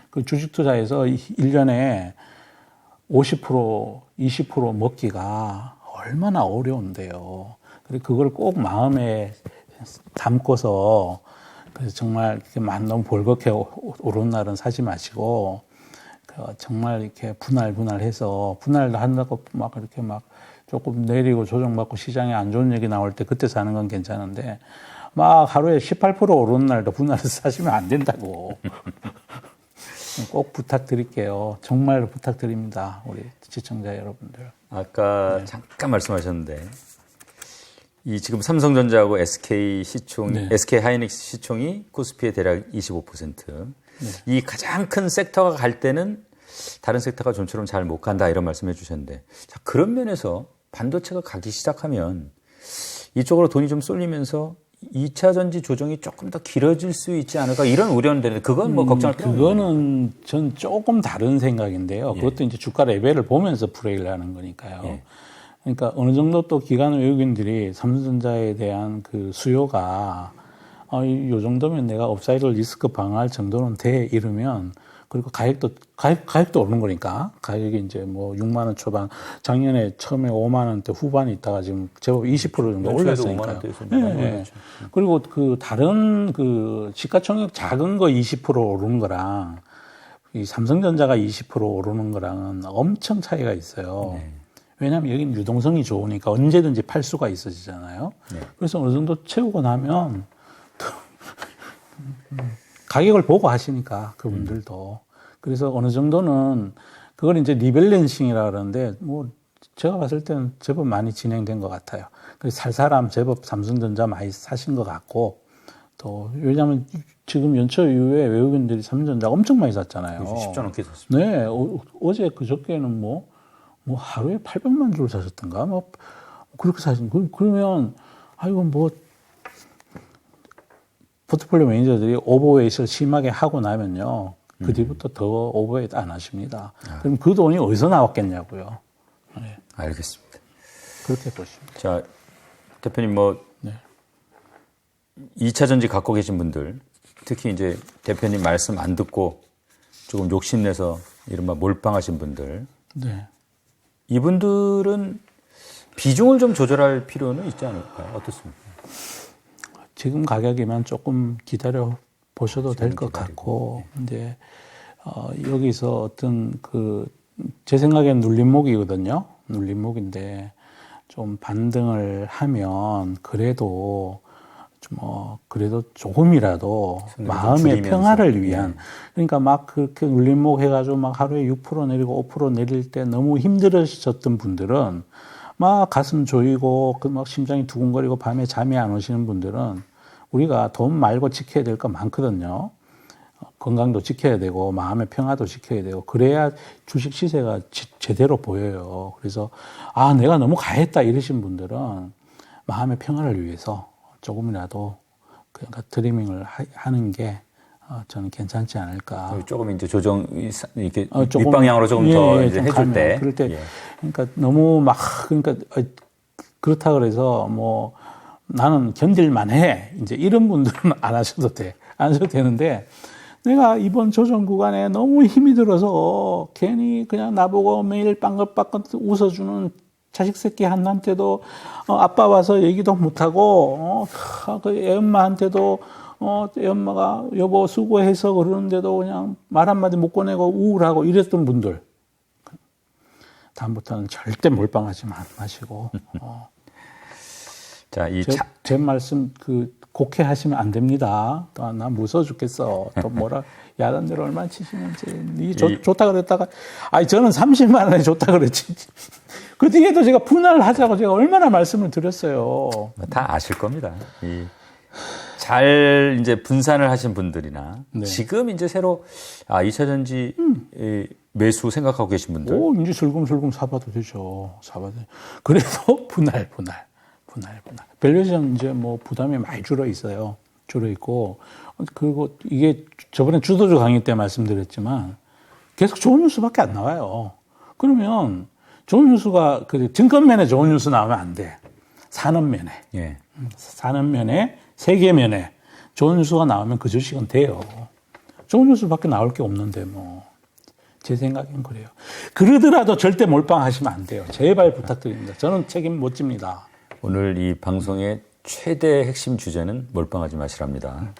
그 주식 투자에서 1년에 50%, 20% 먹기가 얼마나 어려운데요. 그리고 그걸 꼭 마음에 담고서 그래서 정말 너무 벌겋게 오른 날은 사지 마시고 정말 이렇게 분할해서 분할도 한다고 막 이렇게 막 조금 내리고 조정받고 시장에 안 좋은 얘기 나올 때 그때 사는 건 괜찮은데 막 하루에 18% 오르는 날도 분할해서 사시면 안 된다고. 꼭 부탁드릴게요. 정말 부탁드립니다. 우리 시청자 여러분들. 아까 잠깐 말씀하셨는데 이 지금 삼성전자하고 SK 시총, SK 하이닉스 시총이 코스피의 대략 25%. 이 가장 큰 섹터가 갈 때는 다른 섹터가 좀처럼 잘 못 간다 이런 말씀해 주셨는데, 자, 그런 면에서 반도체가 가기 시작하면 이쪽으로 돈이 좀 쏠리면서 2차 전지 조정이 조금 더 길어질 수 있지 않을까 이런 우려는 되는데 그건 뭐 걱정할 필요 없나요? 그거는 전 조금 다른 생각인데요. 그것도 이제 주가 레벨을 보면서 플레이를 하는 거니까요. 그러니까 어느 정도 또 기관 외국인들이 삼성전자에 대한 그 수요가 요 정도면 내가 업사이드 리스크 방어할 정도는 돼 이러면 그리고 가격도 오르는 거니까 가격이 이제 뭐 6만 원 초반 작년에 처음에 5만 원대 후반에 있다가 지금 제법 20% 정도 올랐으니까요. 네. 그리고 그 다른 그 시가총액 작은 거 20% 오르는 거랑 이 삼성전자가 20% 오르는 거랑은 엄청 차이가 있어요. 왜냐하면 여기는 유동성이 좋으니까 언제든지 팔 수가 있어지잖아요. 그래서 어느 정도 채우고 나면 가격을 보고 하시니까 그분들도 그래서 어느 정도는 그걸 이제 리밸런싱이라 그러는데 뭐 제가 봤을 때는 제법 많이 진행된 것 같아요. 그래서 살 사람 제법 삼성전자 많이 사신 것 같고 또 왜냐하면 지금 연초 이후에 외국인들이 삼성전자 엄청 많이 샀잖아요. 10조 넘게 샀습니다. 네, 어제 그저께는 뭐 하루에 800만 주를 사셨던가 뭐 그렇게 사신 그러면 아이고 뭐 포트폴리오 매니저들이 오버웨이트를 심하게 하고 나면요. 그 뒤부터 더 오버웨이트 안 하십니다. 그럼 그 돈이 어디서 나왔겠냐고요. 네. 알겠습니다. 그렇게 보십니다. 자, 대표님 뭐 2차 전지 갖고 계신 분들 특히 이제 대표님 말씀 안 듣고 조금 욕심내서 이른바 몰빵하신 분들 네. 이분들은 비중을 좀 조절할 필요는 있지 않을까요? 어떻습니까? 지금 가격이면 조금 기다려 보셔도 될 것 같고, 이제, 여기서 어떤 제 생각엔 눌림목이거든요. 눌림목인데, 좀 반등을 하면, 그래도 조금이라도 마음의 평화를 위한, 그러니까 막 그렇게 눌림목 해가지고 막 하루에 6% 내리고 5% 내릴 때 너무 힘들으셨던 분들은 막 가슴 조이고 막 심장이 두근거리고 밤에 잠이 안 오시는 분들은 우리가 돈 말고 지켜야 될 거 많거든요. 건강도 지켜야 되고 마음의 평화도 지켜야 되고 그래야 주식 시세가 제대로 보여요. 그래서 내가 너무 가했다 이러신 분들은 마음의 평화를 위해서 조금이라도 그러니까 드리밍을 하는 게 저는 괜찮지 않을까. 조금 이제 조정 이렇게 윗방향으로 조금 더 이제 해줄 때. 그럴 때 그러니까 너무 막 그러니까 그렇다 그래서 뭐 나는 견딜만 해. 이제 이런 분들은 안 하셔도 돼. 안 하셔도 되는데 내가 이번 조정 구간에 너무 힘이 들어서 괜히 그냥 나보고 매일 빵긋빵긋 웃어주는 자식 새끼 한나한테도 아빠 와서 얘기도 못하고 그 애엄마한테도 애엄마가 여보 수고해서 그러는데도 그냥 말 한마디 못 꺼내고 우울하고 이랬던 분들 다음부터는 절대 몰빵하지 마시고 자, 제 말씀 곡해 하시면 안 됩니다. 또 나 무서워 죽겠어. 또 뭐라 야단 대로 얼마나 치시는지 좋다 그랬다가 저는 30만 원에 좋다 그랬지. 그 뒤에도 제가 분할을 하자고 제가 얼마나 말씀을 드렸어요. 다 아실 겁니다. 잘 이제 분산을 하신 분들이나 지금 이제 새로 2차 전지 매수 생각하고 계신 분들. 이제 슬금슬금 사봐도 되죠. 그래도 분할. 밸류에이션 이제 뭐 부담이 많이 줄어 있어요. 줄어 있고 그리고 이게 저번에 주도주 강의 때 말씀드렸지만 계속 좋은 뉴스밖에 안 나와요. 그러면 좋은 뉴스가 증권면에 좋은 뉴스 나오면 안 돼. 산업면에. 산업면에 세계면에 좋은 뉴스가 나오면 그 주식은 돼요. 좋은 뉴스밖에 나올 게 없는데 뭐. 제 생각엔 그래요. 그러더라도 절대 몰빵하시면 안 돼요. 제발 부탁드립니다. 저는 책임 못 집니다. 오늘 이 방송의 최대 핵심 주제는 몰빵하지 마시랍니다.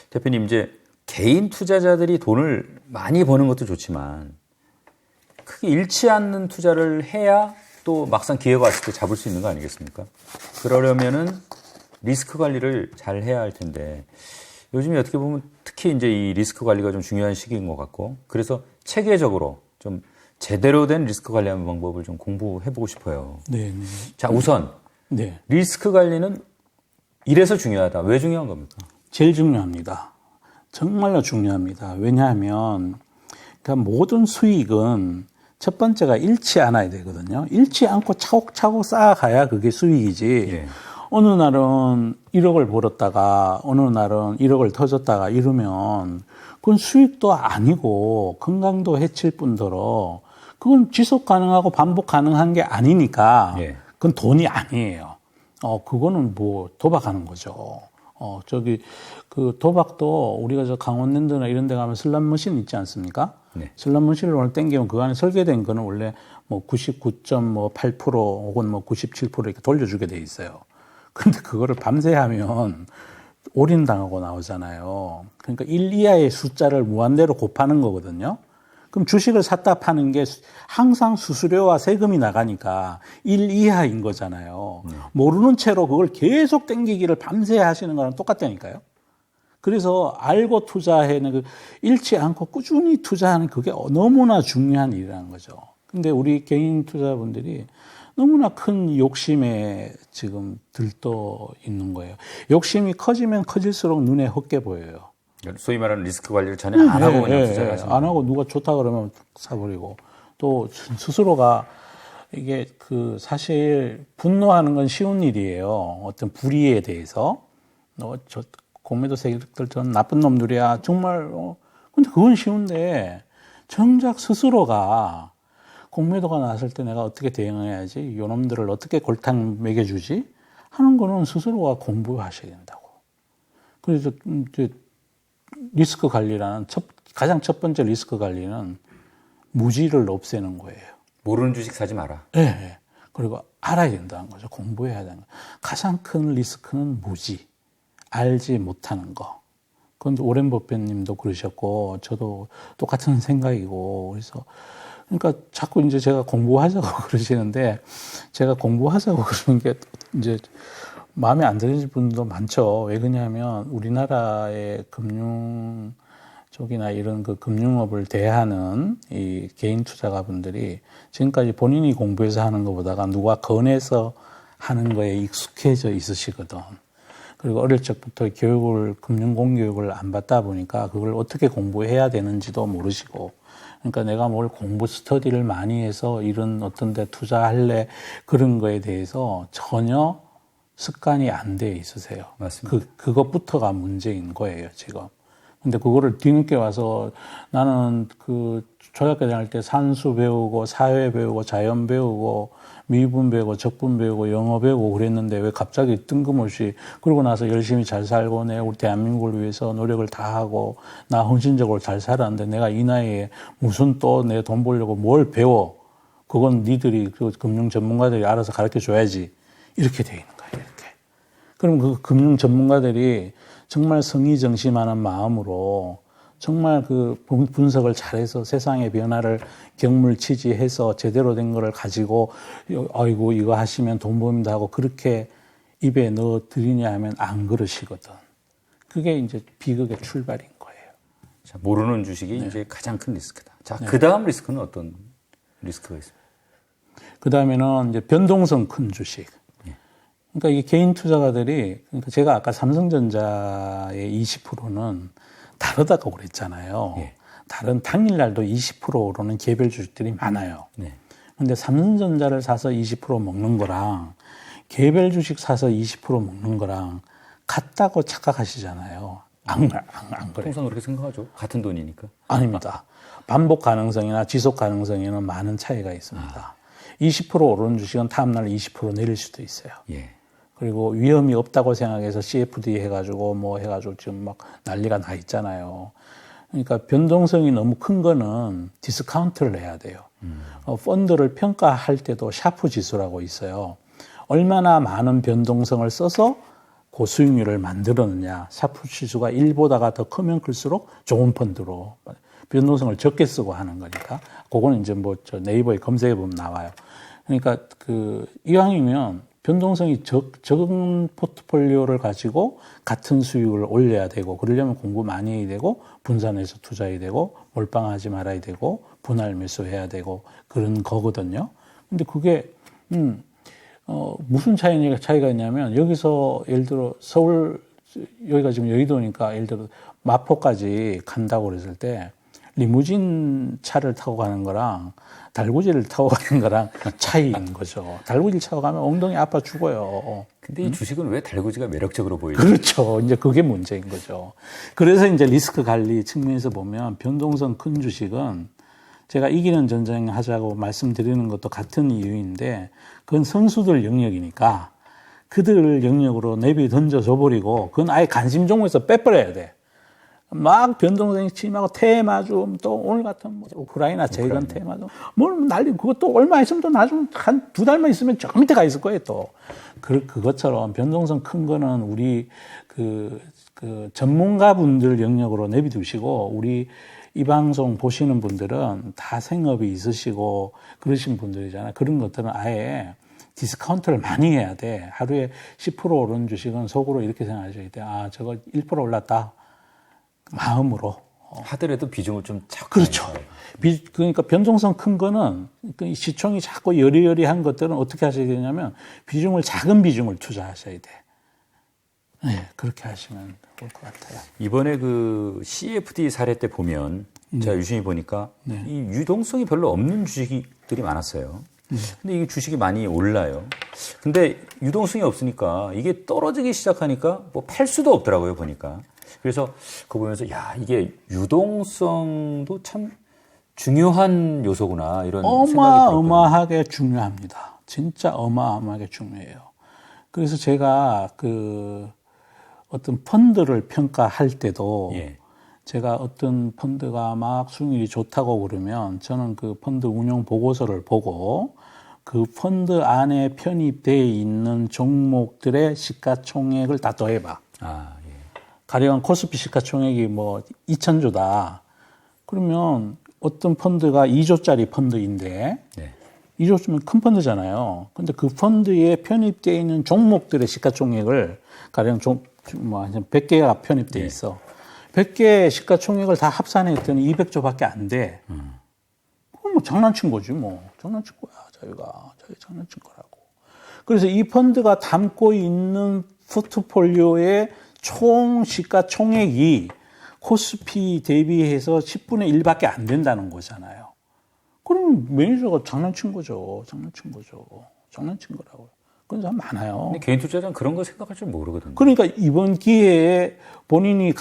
대표님, 이제 개인 투자자들이 돈을 많이 버는 것도 좋지만 크게 잃지 않는 투자를 해야 또 막상 기회가 왔을 때 잡을 수 있는 거 아니겠습니까? 그러려면은 리스크 관리를 잘 해야 할 텐데 요즘에 어떻게 보면 특히 이제 이 리스크 관리가 좀 중요한 시기인 것 같고 그래서 체계적으로 좀 제대로 된 리스크 관리하는 방법을 좀 공부해보고 싶어요. 네. 자, 우선 리스크 관리는 이래서 중요하다. 왜 중요한 겁니까? 제일 중요합니다. 정말로 중요합니다. 왜냐하면 그러니까 모든 수익은 첫 번째가 잃지 않아야 되거든요. 잃지 않고 차곡차곡 쌓아가야 그게 수익이지. 예. 어느 날은 1억을 벌었다가 어느 날은 1억을 터졌다가 이러면 그건 수익도 아니고 건강도 해칠 뿐더러 그건 지속 가능하고 반복 가능한 게 아니니까 예. 그건 돈이 아니에요. 그거는 뭐 도박하는 거죠. 그 도박도 우리가 저 강원랜드나 이런 데 가면 슬롯머신 있지 않습니까? 네. 슬롯머신을 오늘 땡기면 그 안에 설계된 거는 원래 뭐 99.8% 혹은 뭐 97% 이렇게 돌려주게 돼 있어요. 근데 그거를 밤새 하면 올인당하고 나오잖아요. 그러니까 1 이하의 숫자를 무한대로 곱하는 거거든요. 그럼 주식을 샀다 파는 게 항상 수수료와 세금이 나가니까 1 이하인 거잖아요. 모르는 채로 그걸 계속 땡기기를 밤새 하시는 거랑 똑같다니까요. 그래서 알고 투자해는 그 잃지 않고 꾸준히 투자하는 그게 너무나 중요한 일이라는 거죠. 근데 우리 개인 투자분들이 너무나 큰 욕심에 지금 들떠 있는 거예요. 욕심이 커지면 커질수록 눈에 헛게 보여요. 소위 말하는 리스크 관리를 전혀 안 하고 그냥 투자를 하시는 안 하고 누가 좋다 그러면 사버리고 또 스스로가 이게 그 사실 분노하는 건 쉬운 일이에요. 어떤 불의에 대해서 저 공매도 세력들 전 나쁜 놈들이야 정말 근데 그건 쉬운데 정작 스스로가 공매도가 나왔을 때 내가 어떻게 대응해야지 요놈들을 어떻게 골탕 먹여주지 하는 거는 스스로가 공부하셔야 된다고. 그래서 이제 리스크 관리라는 가장 첫 번째 리스크 관리는 무지를 없애는 거예요. 모르는 주식 사지 마라. 네. 그리고 알아야 된다는 거죠. 공부해야 되는 거. 가장 큰 리스크는 무지. 알지 못하는 거. 그건 오렌 버핏님도 그러셨고 저도 똑같은 생각이고 그래서 그러니까 자꾸 이제 제가 공부하자고 그러시는데 제가 공부하자고 그러는 게 이제 마음에 안 드는 분도 많죠. 왜 그러냐면 우리나라의 금융 쪽이나 이런 그 금융업을 대하는 이 개인 투자가분들이 지금까지 본인이 공부해서 하는 것보다가 누가 권해서 하는 거에 익숙해져 있으시거든. 그리고 어릴 적부터 금융 공교육을 안 받다 보니까 그걸 어떻게 공부해야 되는지도 모르시고 그러니까 내가 뭘 공부 스터디를 많이 해서 이런 어떤 데 투자할래 그런 거에 대해서 전혀 습관이 안 돼 있으세요. 맞습니다. 그것부터가 문제인 거예요, 지금. 근데 그거를 뒤늦게 와서 나는 그 초등학교 다닐 때 산수 배우고 사회 배우고 자연 배우고 미분 배우고 적분 배우고 영어 배우고 그랬는데 왜 갑자기 뜬금없이 그러고 나서 열심히 잘 살고 내 우리 대한민국을 위해서 노력을 다 하고 나 헌신적으로 잘 살았는데 내가 이 나이에 무슨 또 내 돈 벌려고 뭘 배워. 그건 니들이 그 금융 전문가들이 알아서 가르쳐 줘야지. 이렇게 돼 있는 거예요, 이렇게. 그럼 그 금융 전문가들이 정말 성의정심하는 마음으로 정말 그 분석을 잘해서 세상의 변화를 경물치지해서 제대로 된 거를 가지고 아이고 이거 하시면 돈 벌는다 하고 그렇게 입에 넣어 드리냐 하면 안 그러시거든. 그게 이제 비극의 출발인 거예요. 자, 모르는 주식이 이제 가장 큰 리스크다. 자, 그 다음 리스크는 어떤 리스크가 있습니까? 그 다음에는 이제 변동성 큰 주식. 그러니까 이게 개인 투자가들이, 그러니까 제가 아까 삼성전자의 20%는 다르다고 그랬잖아요. 예. 다른 당일날도 20% 오르는 개별 주식들이 많아요. 네. 근데 삼성전자를 사서 20% 먹는 거랑 개별 주식 사서 20% 먹는 거랑 같다고 착각하시잖아요. 안 그래요. 통상 그렇게 생각하죠. 같은 돈이니까. 아닙니다. 반복 가능성이나 지속 가능성에는 많은 차이가 있습니다. 20% 오르는 주식은 다음날 20% 내릴 수도 있어요. 예. 그리고 위험이 없다고 생각해서 CFD 해가지고 지금 막 난리가 나 있잖아요. 그러니까 변동성이 너무 큰 거는 디스카운트를 해야 돼요. 펀드를 평가할 때도 샤프 지수라고 있어요. 얼마나 많은 변동성을 써서 고수익률을 만들었느냐. 샤프 지수가 1보다가 더 크면 클수록 좋은 펀드로 변동성을 적게 쓰고 하는 거니까. 그거는 이제 저 네이버에 검색해 보면 나와요. 그러니까 이왕이면 변동성이 적은 포트폴리오를 가지고 같은 수익을 올려야 되고 그러려면 공부 많이 해야 되고 분산해서 투자해야 되고 몰빵하지 말아야 되고 분할 매수해야 되고 그런 거거든요. 근데 그게 무슨 차이가 있냐면 여기서 예를 들어 서울 여기가 지금 여의도니까 예를 들어 마포까지 간다고 그랬을 때 리무진 차를 타고 가는 거랑 달구지를 타고 가는 거랑 차이인 거죠. 달구지를 타고 가면 엉덩이 아파 죽어요. 근데 이 주식은 왜 달구지가 매력적으로 보이죠? 그렇죠. 이제 그게 문제인 거죠. 그래서 이제 리스크 관리 측면에서 보면 변동성 큰 주식은 제가 이기는 전쟁 하자고 말씀드리는 것도 같은 이유인데 그건 선수들 영역이니까 그들 영역으로 내비 던져줘 버리고 그건 아예 관심 종목에서 빼버려야 돼. 막 변동성이 심하고 테마주 또 오늘 같은 뭐 우크라이나 재건 테마주 뭘 난리 그것도 얼마 있으면 또 나중에 한 두 달만 있으면 저 밑에 가 있을 거예요 또. 그것처럼 변동성 큰 거는 우리 그 전문가분들 영역으로 내비두시고 우리 이 방송 보시는 분들은 다 생업이 있으시고 그러신 분들이잖아요. 그런 것들은 아예 디스카운트를 많이 해야 돼. 하루에 10% 오른 주식은 속으로 이렇게 생각하셔야 돼. 아, 저거 1% 올랐다. 마음으로. 하더라도 비중을 좀 작게. 그렇죠. 그러니까 변동성 큰 거는 시총이 자꾸 여리여리한 것들은 어떻게 하셔야 되냐면 작은 비중을 투자하셔야 돼. 네, 그렇게 하시면 좋을 것 같아요. 이번에 그 CFD 사례 때 보면 제가 유심히 보니까 이 유동성이 별로 없는 주식들이 많았어요. 근데 이게 주식이 많이 올라요. 근데 유동성이 없으니까 이게 떨어지기 시작하니까 뭐 팔 수도 없더라고요, 보니까. 그래서 그거 보면서 야, 이게 유동성도 참 중요한 요소구나 이런 생각이 들었거든요. 어마어마하게 중요합니다. 진짜 어마어마하게 중요해요. 그래서 제가 어떤 펀드를 평가할 때도 제가 어떤 펀드가 막 수익률이 좋다고 그러면 저는 그 펀드 운용 보고서를 보고 그 펀드 안에 편입되어 있는 종목들의 시가총액을 다 더해봐. 가령 코스피 시가총액이 뭐 2,000조다. 그러면 어떤 펀드가 2조짜리 펀드인데 2조면 큰 펀드잖아요. 근데 그 펀드에 편입되어 있는 종목들의 시가총액을 가령 한 100개가 편입되어 있어. 100개의 시가총액을 다 합산했더니 200조밖에 안 돼. 그건 뭐 장난친 거지 뭐. 장난친 거야. 자기가 장난친 거라고. 그래서 이 펀드가 담고 있는 포트폴리오의 총 시가총액이 코스피 대비해서 10분의 1밖에 안 된다는 거잖아요. 그러면 매니저가 장난친 거죠. 장난친 거라고요. 그런 사람 많아요. 근데 개인 투자자는 그런 거 생각할 줄 모르거든요. 그러니까 이번 기회에 본인이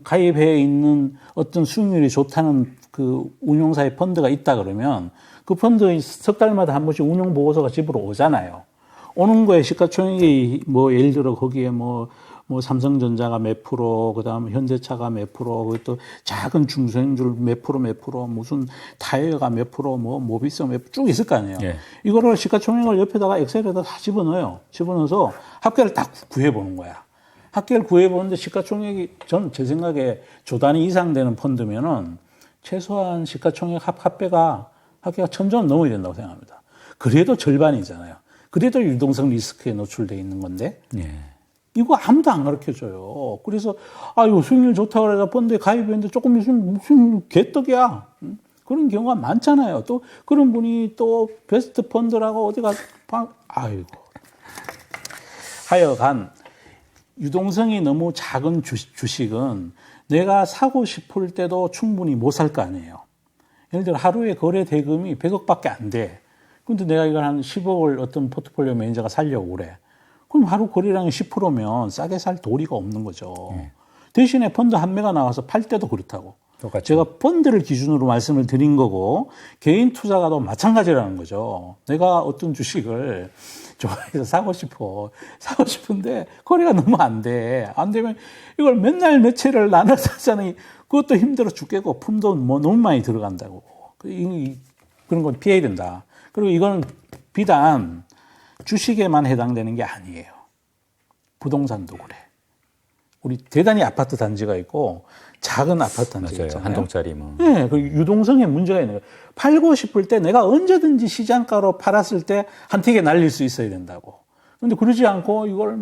가입해 있는 어떤 수익률이 좋다는 그 운용사의 펀드가 있다 그러면 그 펀드 석 달마다 한 번씩 운용 보고서가 집으로 오잖아요. 오는 거에 시가총액이 뭐 예를 들어 거기에 뭐 삼성전자가 몇 프로, 그 다음에 현대차가 몇 프로, 또 작은 중소형주 몇 프로, 무슨 타이어가 몇 프로, 모비스 몇 프로 쭉 있을 거 아니에요. 이거를 시가총액을 옆에다가 엑셀에다 다 집어넣어요. 집어넣어서 합계를 딱 구해보는 거야. 합계를 구해보는데 시가총액이 제 생각에 조 단위 이상 되는 펀드면은 최소한 시가총액 합계가 1,000조는 넘어야 된다고 생각합니다. 그래도 절반이잖아요. 그래도 유동성 리스크에 노출되어 있는 건데. 이거 아무도 안 가르쳐줘요. 그래서, 이거 수익률 좋다고 그래서 펀드에 가입했는데 조금 있으면 무슨 개떡이야. 그런 경우가 많잖아요. 또 그런 분이 또 베스트 펀드라고 어디 가서, 아이고. 하여간, 유동성이 너무 작은 주식은 내가 사고 싶을 때도 충분히 못 살 거 아니에요. 예를 들어 하루에 거래 대금이 100억밖에 안 돼. 근데 내가 이걸 한 10억을 어떤 포트폴리오 매니저가 살려고 그래. 그럼 하루 거래량이 10%면 싸게 살 도리가 없는 거죠. 대신에 펀드 한 매가 나와서 팔 때도 그렇다고. 똑같죠. 제가 펀드를 기준으로 말씀을 드린 거고 개인 투자가도 마찬가지라는 거죠. 내가 어떤 주식을 좋아해서 사고 싶은데 거래가 너무 안 돼. 안 되면 이걸 맨날 매체를 나눠서 사자니 그것도 힘들어 죽겠고 품도 너무 많이 들어간다고. 그런 건 피해야 된다. 그리고 이건 비단 주식에만 해당되는 게 아니에요. 부동산도 그래. 우리 대단히 아파트 단지가 있고 작은 아파트 단지가 있잖아요. 한 동짜리 뭐. 네, 그 유동성에 문제가 있는 거예요. 팔고 싶을 때 내가 언제든지 시장가로 팔았을 때 한 틱에 날릴 수 있어야 된다고. 근데 그러지 않고 이걸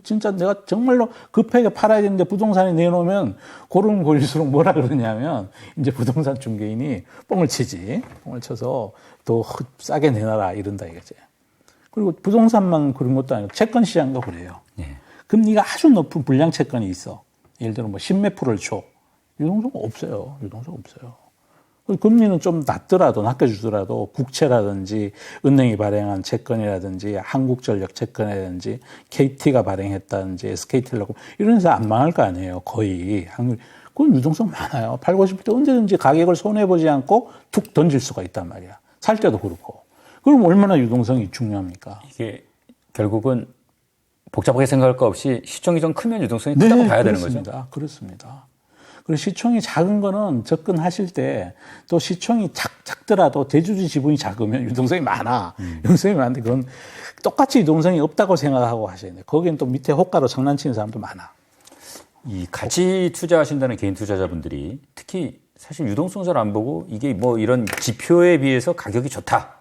진짜 내가 정말로 급하게 팔아야 되는데 부동산에 내놓으면 고름 걸릴수록 뭐라 그러냐면 이제 부동산 중개인이 뻥을 치지. 뻥을 쳐서 더 싸게 내놔라 이런다 이거지. 그리고 부동산만 그런 것도 아니고 채권 시장도 그래요. 금리가 아주 높은 불량 채권이 있어. 예를 들어 10몇 프로를 줘. 유동성 없어요. 유동성 없어요. 금리는 좀 낮더라도, 낮게주더라도 국채라든지 은행이 발행한 채권이라든지 한국전력 채권이라든지 KT가 발행했다든지 SK텔레콤 이런 데서 안 망할 거 아니에요. 거의. 그건 유동성 많아요. 팔고 싶을 때 언제든지 가격을 손해보지 않고 툭 던질 수가 있단 말이야. 살 때도 그렇고. 그럼 얼마나 유동성이 중요합니까? 이게 결국은 복잡하게 생각할 거 없이 시총이 좀 크면 유동성이 크다고 봐야 되는 거죠. 그렇습니다. 그리고 시총이 작은 거는 접근하실 때 또 시총이 작더라도 대주주 지분이 작으면 유동성이 많아. 유동성이 많은데 그건 똑같이 유동성이 없다고 생각하고 하셔야 돼요. 거기는 또 밑에 호가로 장난치는 사람도 많아. 이 같이 투자하신다는 개인 투자자분들이 특히 사실 유동성을 안 보고 이게 뭐 이런 지표에 비해서 가격이 좋다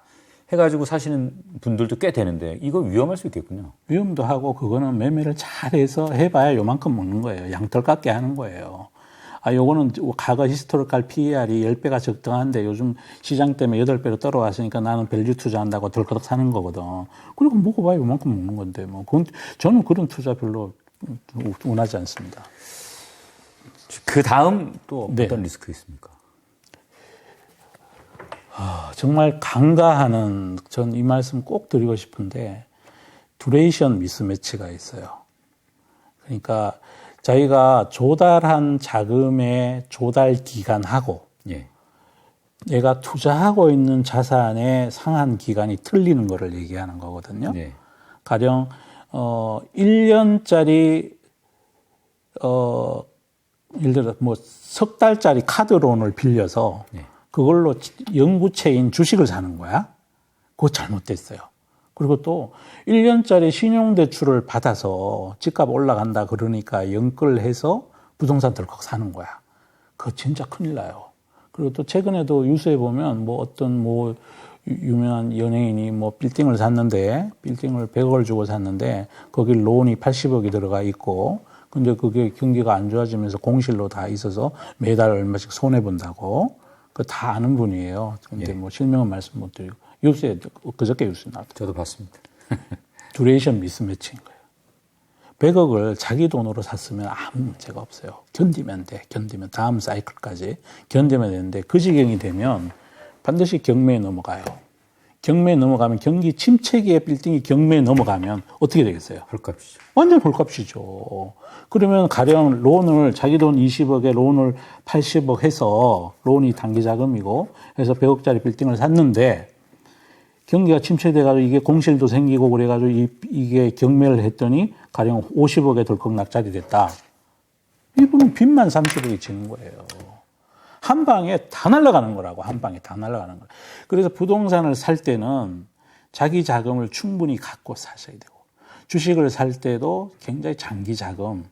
해가지고 사시는 분들도 꽤 되는데 이거 위험할 수 있겠군요. 위험도 하고 그거는 매매를 잘해서 해봐야 요만큼 먹는 거예요. 양털 깎게 하는 거예요. 요거는 과거 히스토리컬 PER이 10배가 적당한데 요즘 시장 때문에 8배로 떨어왔으니까 나는 밸류 투자한다고 덜커덕 사는 거거든. 그리고 먹어봐야 요만큼 먹는 건데 뭐. 그건 저는 그런 투자 별로 원하지 않습니다. 그 다음 또 네. 어떤 리스크 있습니까? 정말 간과하는 전 이 말씀 꼭 드리고 싶은데 두레이션 미스매치가 있어요. 그러니까 저희가 조달한 자금의 조달 기간하고 예. 내가 투자하고 있는 자산의 상한 기간이 틀리는 거를 얘기하는 거거든요. 네. 가령 1년짜리 예를 들어 뭐 석 달짜리 카드론을 빌려서 네. 그걸로 영구채인 주식을 사는 거야. 그거 잘못됐어요. 그리고 또 1년짜리 신용대출을 받아서 집값 올라간다 그러니까 연끌해서 부동산 덜컥 사는 거야. 그거 진짜 큰일 나요. 그리고 또 최근에도 뉴스에 보면 뭐 어떤 뭐 유명한 연예인이 뭐 빌딩을 샀는데 빌딩을 100억을 주고 샀는데 거기 론이 80억이 들어가 있고 근데 그게 경기가 안 좋아지면서 공실로 다 있어서 매달 얼마씩 손해본다고. 그거 다 아는 분이에요. 근데 뭐 실명은 말씀 못 드리고. 뉴스에, 그저께 뉴스 나왔다. 저도 봤습니다. 듀레이션 미스매치인 거예요. 100억을 자기 돈으로 샀으면 아무 문제가 없어요. 견디면 돼. 견디면 다음 사이클까지 견디면 되는데 그 지경이 되면 반드시 경매에 넘어가요. 경매에 넘어가면 경기 침체기에 빌딩이 경매에 넘어가면 어떻게 되겠어요? 헐값이죠. 완전 헐값이죠. 그러면 가령 론을 자기 돈 20억에 론을 80억 해서 론이 단기 자금이고 해서 100억짜리 빌딩을 샀는데 경기가 침체돼가지고 이게 공실도 생기고 그래가지고 이게 경매를 했더니 가령 50억에 덜컥 낙찰이 됐다. 이분은 빚만 30억이 지는 거예요. 한 방에 다 날아가는 거라고. 한 방에 다 날아가는 거예요. 그래서 부동산을 살 때는 자기 자금을 충분히 갖고 사셔야 되고 주식을 살 때도 굉장히 장기 자금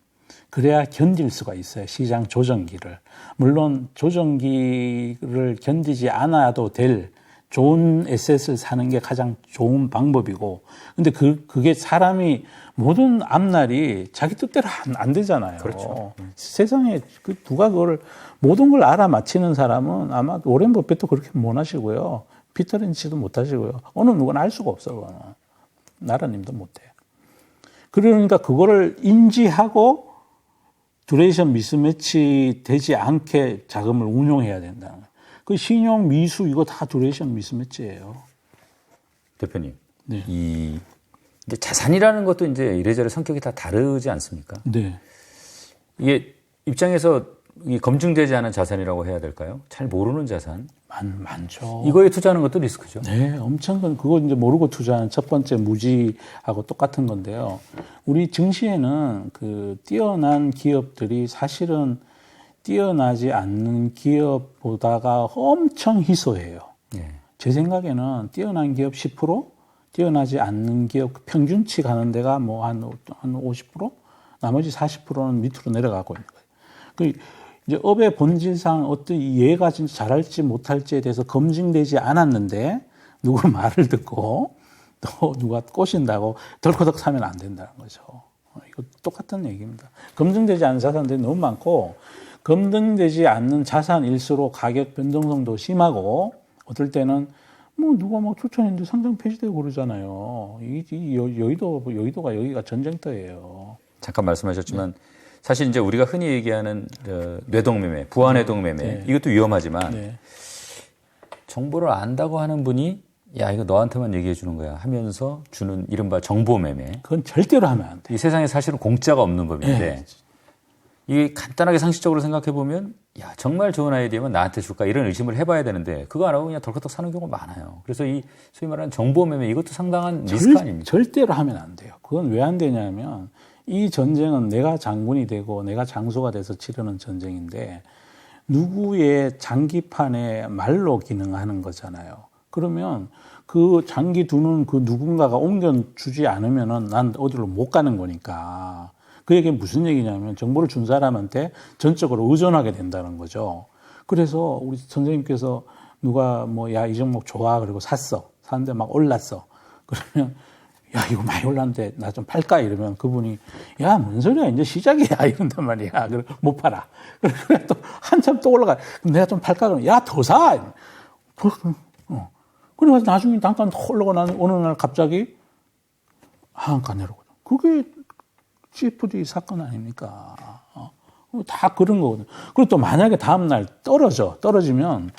그래야 견딜 수가 있어요. 시장 조정기를. 물론 조정기를 견디지 않아도 될 좋은 에셋을 사는 게 가장 좋은 방법이고 근데 그게 사람이 모든 앞날이 자기 뜻대로 안 되잖아요. 그렇죠. 세상에 누가 그걸 모든 걸 알아맞히는 사람은 아마 오렌 버핏도 그렇게 못 하시고요. 피터 린치도 못 하시고요. 어느 누구는 알 수가 없어. 그거는. 나라님도 못 해요. 그러니까 그거를 인지하고 듀레이션 미스매치 되지 않게 자금을 운용해야 된다는 거예요. 그 신용 미수 이거 다 듀레이션 미스매치예요. 대표님. 네. 이제 자산이라는 것도 이제 이래저래 성격이 다 다르지 않습니까? 네. 이게 입장에서 이 검증되지 않은 자산이라고 해야 될까요? 잘 모르는 자산. 많죠. 이거에 투자하는 것도 리스크죠. 네, 엄청 그거 이제 모르고 투자하는 첫 번째 무지하고 똑같은 건데요. 우리 증시에는 그 뛰어난 기업들이 사실은 뛰어나지 않는 기업보다가 엄청 희소해요. 네. 제 생각에는 뛰어난 기업 10%, 뛰어나지 않는 기업 평균치 가는 데가 뭐 한 50%? 나머지 40%는 밑으로 내려가고 있는 거예요. 이제 업의 본질상 어떤 얘가 진짜 잘할지 못할지에 대해서 검증되지 않았는데 누구 말을 듣고 또 누가 꼬신다고 덜커덕 사면 안 된다는 거죠. 이거 똑같은 얘기입니다. 검증되지 않은 자산들이 너무 많고 검증되지 않는 자산일수록 가격 변동성도 심하고 어떨 때는 뭐 누가 막 추천했는데 상장 폐지되고 그러잖아요. 여의도가 여기가 전쟁터예요. 잠깐 말씀하셨지만 사실 이제 우리가 흔히 얘기하는 뇌동매매, 부안뇌동매매 네. 이것도 위험하지만 네. 정보를 안다고 하는 분이 야 이거 너한테만 얘기해 주는 거야 하면서 주는 이른바 정보매매. 그건 절대로 하면 안 돼. 이 세상에 사실은 공짜가 없는 법인데 네. 이게 간단하게 상식적으로 생각해 보면 야 정말 좋은 아이디어면 나한테 줄까 이런 의심을 해봐야 되는데 그거 안 하고 그냥 덜커덕 사는 경우가 많아요. 그래서 이 소위 말하는 정보매매 이것도 상당한 리스크 아닙니까? 절대로 하면 안 돼요. 그건 왜 안 되냐면 이 전쟁은 내가 장군이 되고 내가 장수가 돼서 치르는 전쟁인데 누구의 장기판에 말로 기능하는 거잖아요. 그러면 그 장기 두는 그 누군가가 옮겨주지 않으면은 난 어디로 못 가는 거니까. 그 얘기는 무슨 얘기냐면 정보를 준 사람한테 전적으로 의존하게 된다는 거죠. 그래서 우리 선생님께서 누가 뭐 야 이 종목 좋아 그리고 샀어. 샀는데 막 올랐어. 그러면 야 이거 많이 올랐는데 나 좀 팔까 이러면 그분이 야 뭔 소리야 이제 시작이야 이런단 말이야. 그래 못 팔아. 그래 또 한참 또 올라가. 그럼 내가 좀 팔까 그러면 야 더 사. 그래서 나중에 잠깐 올라가 나는 어느 날 갑자기 하한가 내려오거든. 그게 CFD 사건 아닙니까? 다 그런 거거든. 그리고 또 만약에 다음날 떨어지면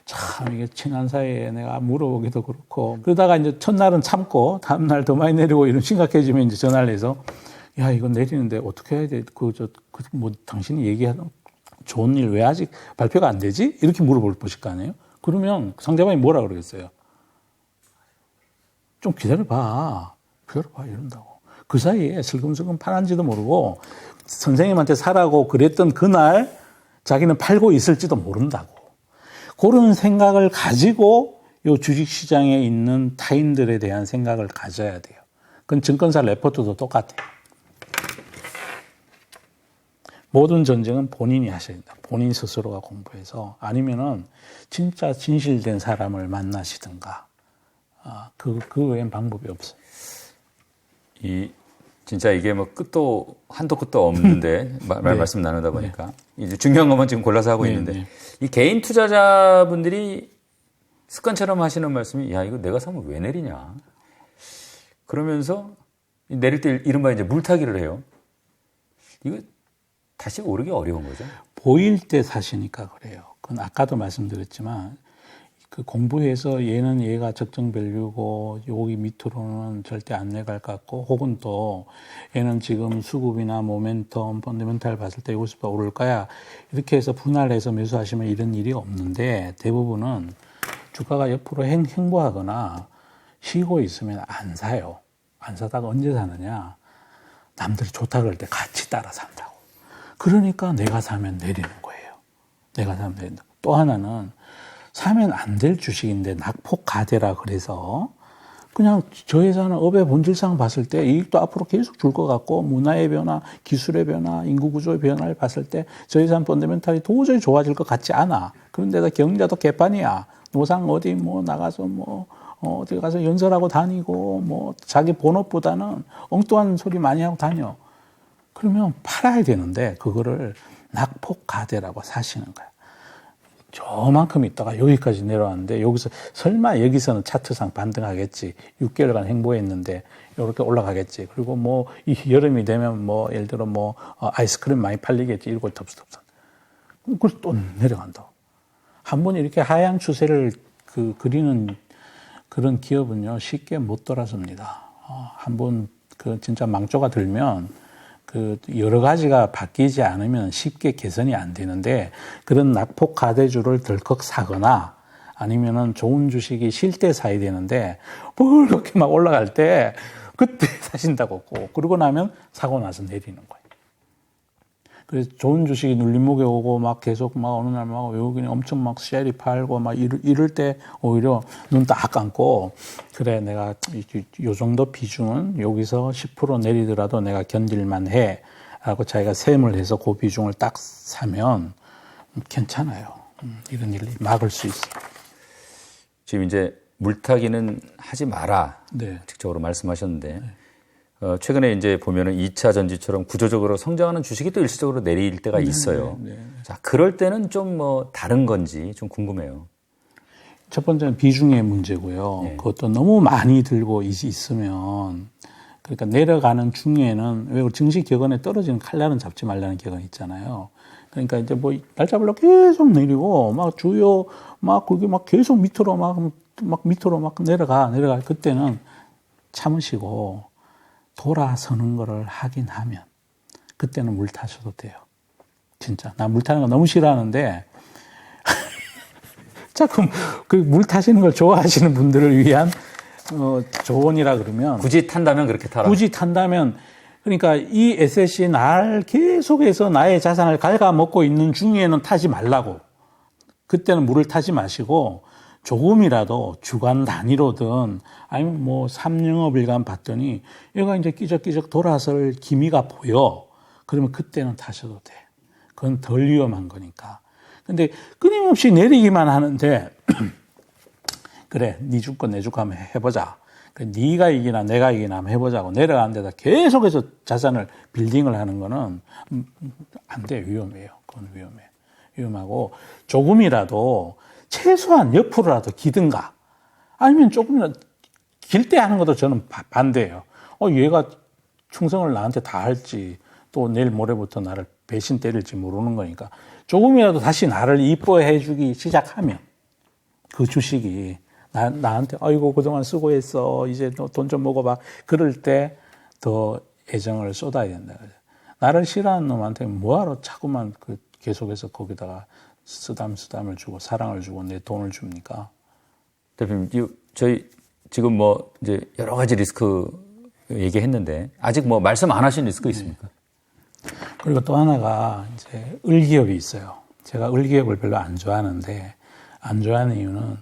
참 이게 친한 사이에 내가 물어보기도 그렇고 그러다가 이제 첫날은 참고 다음날 더 많이 내리고 이런 심각해지면 이제 전화를 해서 야 이거 내리는데 어떻게 해야 돼? 뭐 당신이 얘기하는 좋은 일 왜 아직 발표가 안 되지? 이렇게 물어볼 거 아니에요? 그러면 상대방이 뭐라 그러겠어요? 좀 기다려봐 이런다고. 그 사이에 슬금슬금 팔았는지도 모르고 선생님한테 사라고 그랬던 그날 자기는 팔고 있을지도 모른다고. 그런 생각을 가지고 요 주식시장에 있는 타인들에 대한 생각을 가져야 돼요. 그건 증권사 레포트도 똑같아요. 모든 전쟁은 본인이 하셔야 된다. 본인 스스로가 공부해서 아니면은 진짜 진실된 사람을 만나시든가. 그 외엔 방법이 없어요. 진짜 이게 뭐 한도 끝도 없는데 네. 말씀 나누다 보니까 이제 중요한 것만 지금 골라서 하고 네, 있는데 네. 이 개인 투자자분들이 습관처럼 하시는 말씀이 야 이거 내가 사면 왜 내리냐 그러면서 내릴 때 이른바 이제 물타기를 해요. 이거 다시 오르기 어려운 거죠. 보일 때 사시니까 그래요. 그건 아까도 말씀드렸지만 그 공부해서 얘는 얘가 적정 밸류고 여기 밑으로는 절대 안 내갈 것 같고 혹은 또 얘는 지금 수급이나 모멘텀, 펀더멘탈 봤을 때 여기서부터 오를 거야. 이렇게 해서 분할해서 매수하시면 이런 일이 없는데 대부분은 주가가 옆으로 횡보하거나 쉬고 있으면 안 사요. 안 사다가 언제 사느냐. 남들이 좋다 그럴 때 같이 따라 산다고. 그러니까 내가 사면 내리는 거예요. 내가 사면 내린다. 또 하나는 사면 안 될 주식인데 낙폭과대라 그래서 그냥 저 회사는 업의 본질상 봤을 때 이익도 앞으로 계속 줄 것 같고 문화의 변화, 기술의 변화, 인구 구조의 변화를 봤을 때 저 회사는 펀더멘탈이 도저히 좋아질 것 같지 않아. 그런데다 경자도 개판이야. 노상 어디 뭐 나가서 뭐 어디 가서 연설하고 다니고 뭐 자기 본업보다는 엉뚱한 소리 많이 하고 다녀. 그러면 팔아야 되는데 그거를 낙폭과대라고 사시는 거야. 저만큼 있다가 여기까지 내려왔는데 여기서 설마 여기서는 차트상 반등하겠지. 6개월간 행보했는데 이렇게 올라가겠지. 그리고 뭐 이 여름이 되면 뭐 예를 들어 뭐 아이스크림 많이 팔리겠지. 이러고 덥석덥석. 그래서 또 내려간다. 한 번 이렇게 하향 추세를 그리는 그런 기업은요 쉽게 못 돌아섭니다. 한번 진짜 망조가 들면 여러 가지가 바뀌지 않으면 쉽게 개선이 안 되는데 그런 낙폭 과대주를 덜컥 사거나 아니면은 좋은 주식이 쉴 때 사야 되는데 뭘 그렇게 막 올라갈 때 그때 사신다고 그러고 나면 사고 나서 내리는 거예요. 그래서 좋은 주식이 눌림목에 오고 막 계속 막 어느 날 막 외국인이 엄청 막 쉐리 팔고 막 이럴 때 오히려 눈 딱 감고 그래 내가 요 정도 비중은 여기서 10% 내리더라도 내가 견딜만 해 라고 자기가 셈을 해서 그 비중을 딱 사면 괜찮아요. 이런 일을 막을 수 있어요. 지금 이제 물타기는 하지 마라. 네. 직접으로 말씀하셨는데 최근에 이제 보면은 2차 전지처럼 구조적으로 성장하는 주식이 또 일시적으로 내릴 때가 있어요. 자, 그럴 때는 좀 뭐 다른 건지 좀 궁금해요. 첫 번째는 비중의 문제고요. 그것도 너무 많이 들고 있으면 그러니까 내려가는 중에는 왜 증시 격언에 떨어지는 칼날은 잡지 말라는 격언 있잖아요. 그러니까 이제 뭐 날 잡으려고 계속 내리고 막 주요 막 그게 막 계속 밑으로 막 밑으로 막 내려가. 그때는 참으시고 돌아서는 거를 하긴 하면 그때는 물 타셔도 돼요. 진짜. 나 물 타는 거 너무 싫어하는데 자꾸 그 물 타시는 걸 좋아하시는 분들을 위한 조언이라 그러면 굳이 탄다면 그렇게 타라. 굳이 탄다면 그러니까 이 에셋이 날 계속해서 나의 자산을 갉아먹고 있는 중에는 타지 말라고. 그때는 물을 타지 마시고 조금이라도 주간 단위로든 아니면 뭐 3영업일간 봤더니 얘가 이제 끼적끼적 돌아설 기미가 보여. 그러면 그때는 타셔도 돼. 그건 덜 위험한 거니까. 근데 끊임없이 내리기만 하는데 그래, 네 줄거 내 줄거 한번 해보자. 네가 이기나 내가 이기나 한번 해보자고 내려가는 데다 계속해서 자산을 빌딩을 하는 거는 안 돼. 위험해요. 그건 위험하고 조금이라도 최소한 옆으로라도 기든가 아니면 조금이라도 길 때 하는 것도 저는 반대예요. 얘가 충성을 나한테 다 할지 또 내일 모레부터 나를 배신 때릴지 모르는 거니까 조금이라도 다시 나를 이뻐해 주기 시작하면 그 주식이 나한테 아이고 그동안 수고했어 이제 돈 좀 먹어봐 그럴 때 더 애정을 쏟아야 된다. 나를 싫어하는 놈한테 뭐하러 자꾸만 계속해서 거기다가 쓰담을 주고 사랑을 주고 내 돈을 줍니까? 대표님, 저희 지금 뭐 이제 여러 가지 리스크 얘기했는데 아직 뭐 말씀 안 하신 리스크 있습니까? 그리고 또 하나가 이제 을기업이 있어요. 제가 을기업을 별로 안 좋아하는데 안 좋아하는 이유는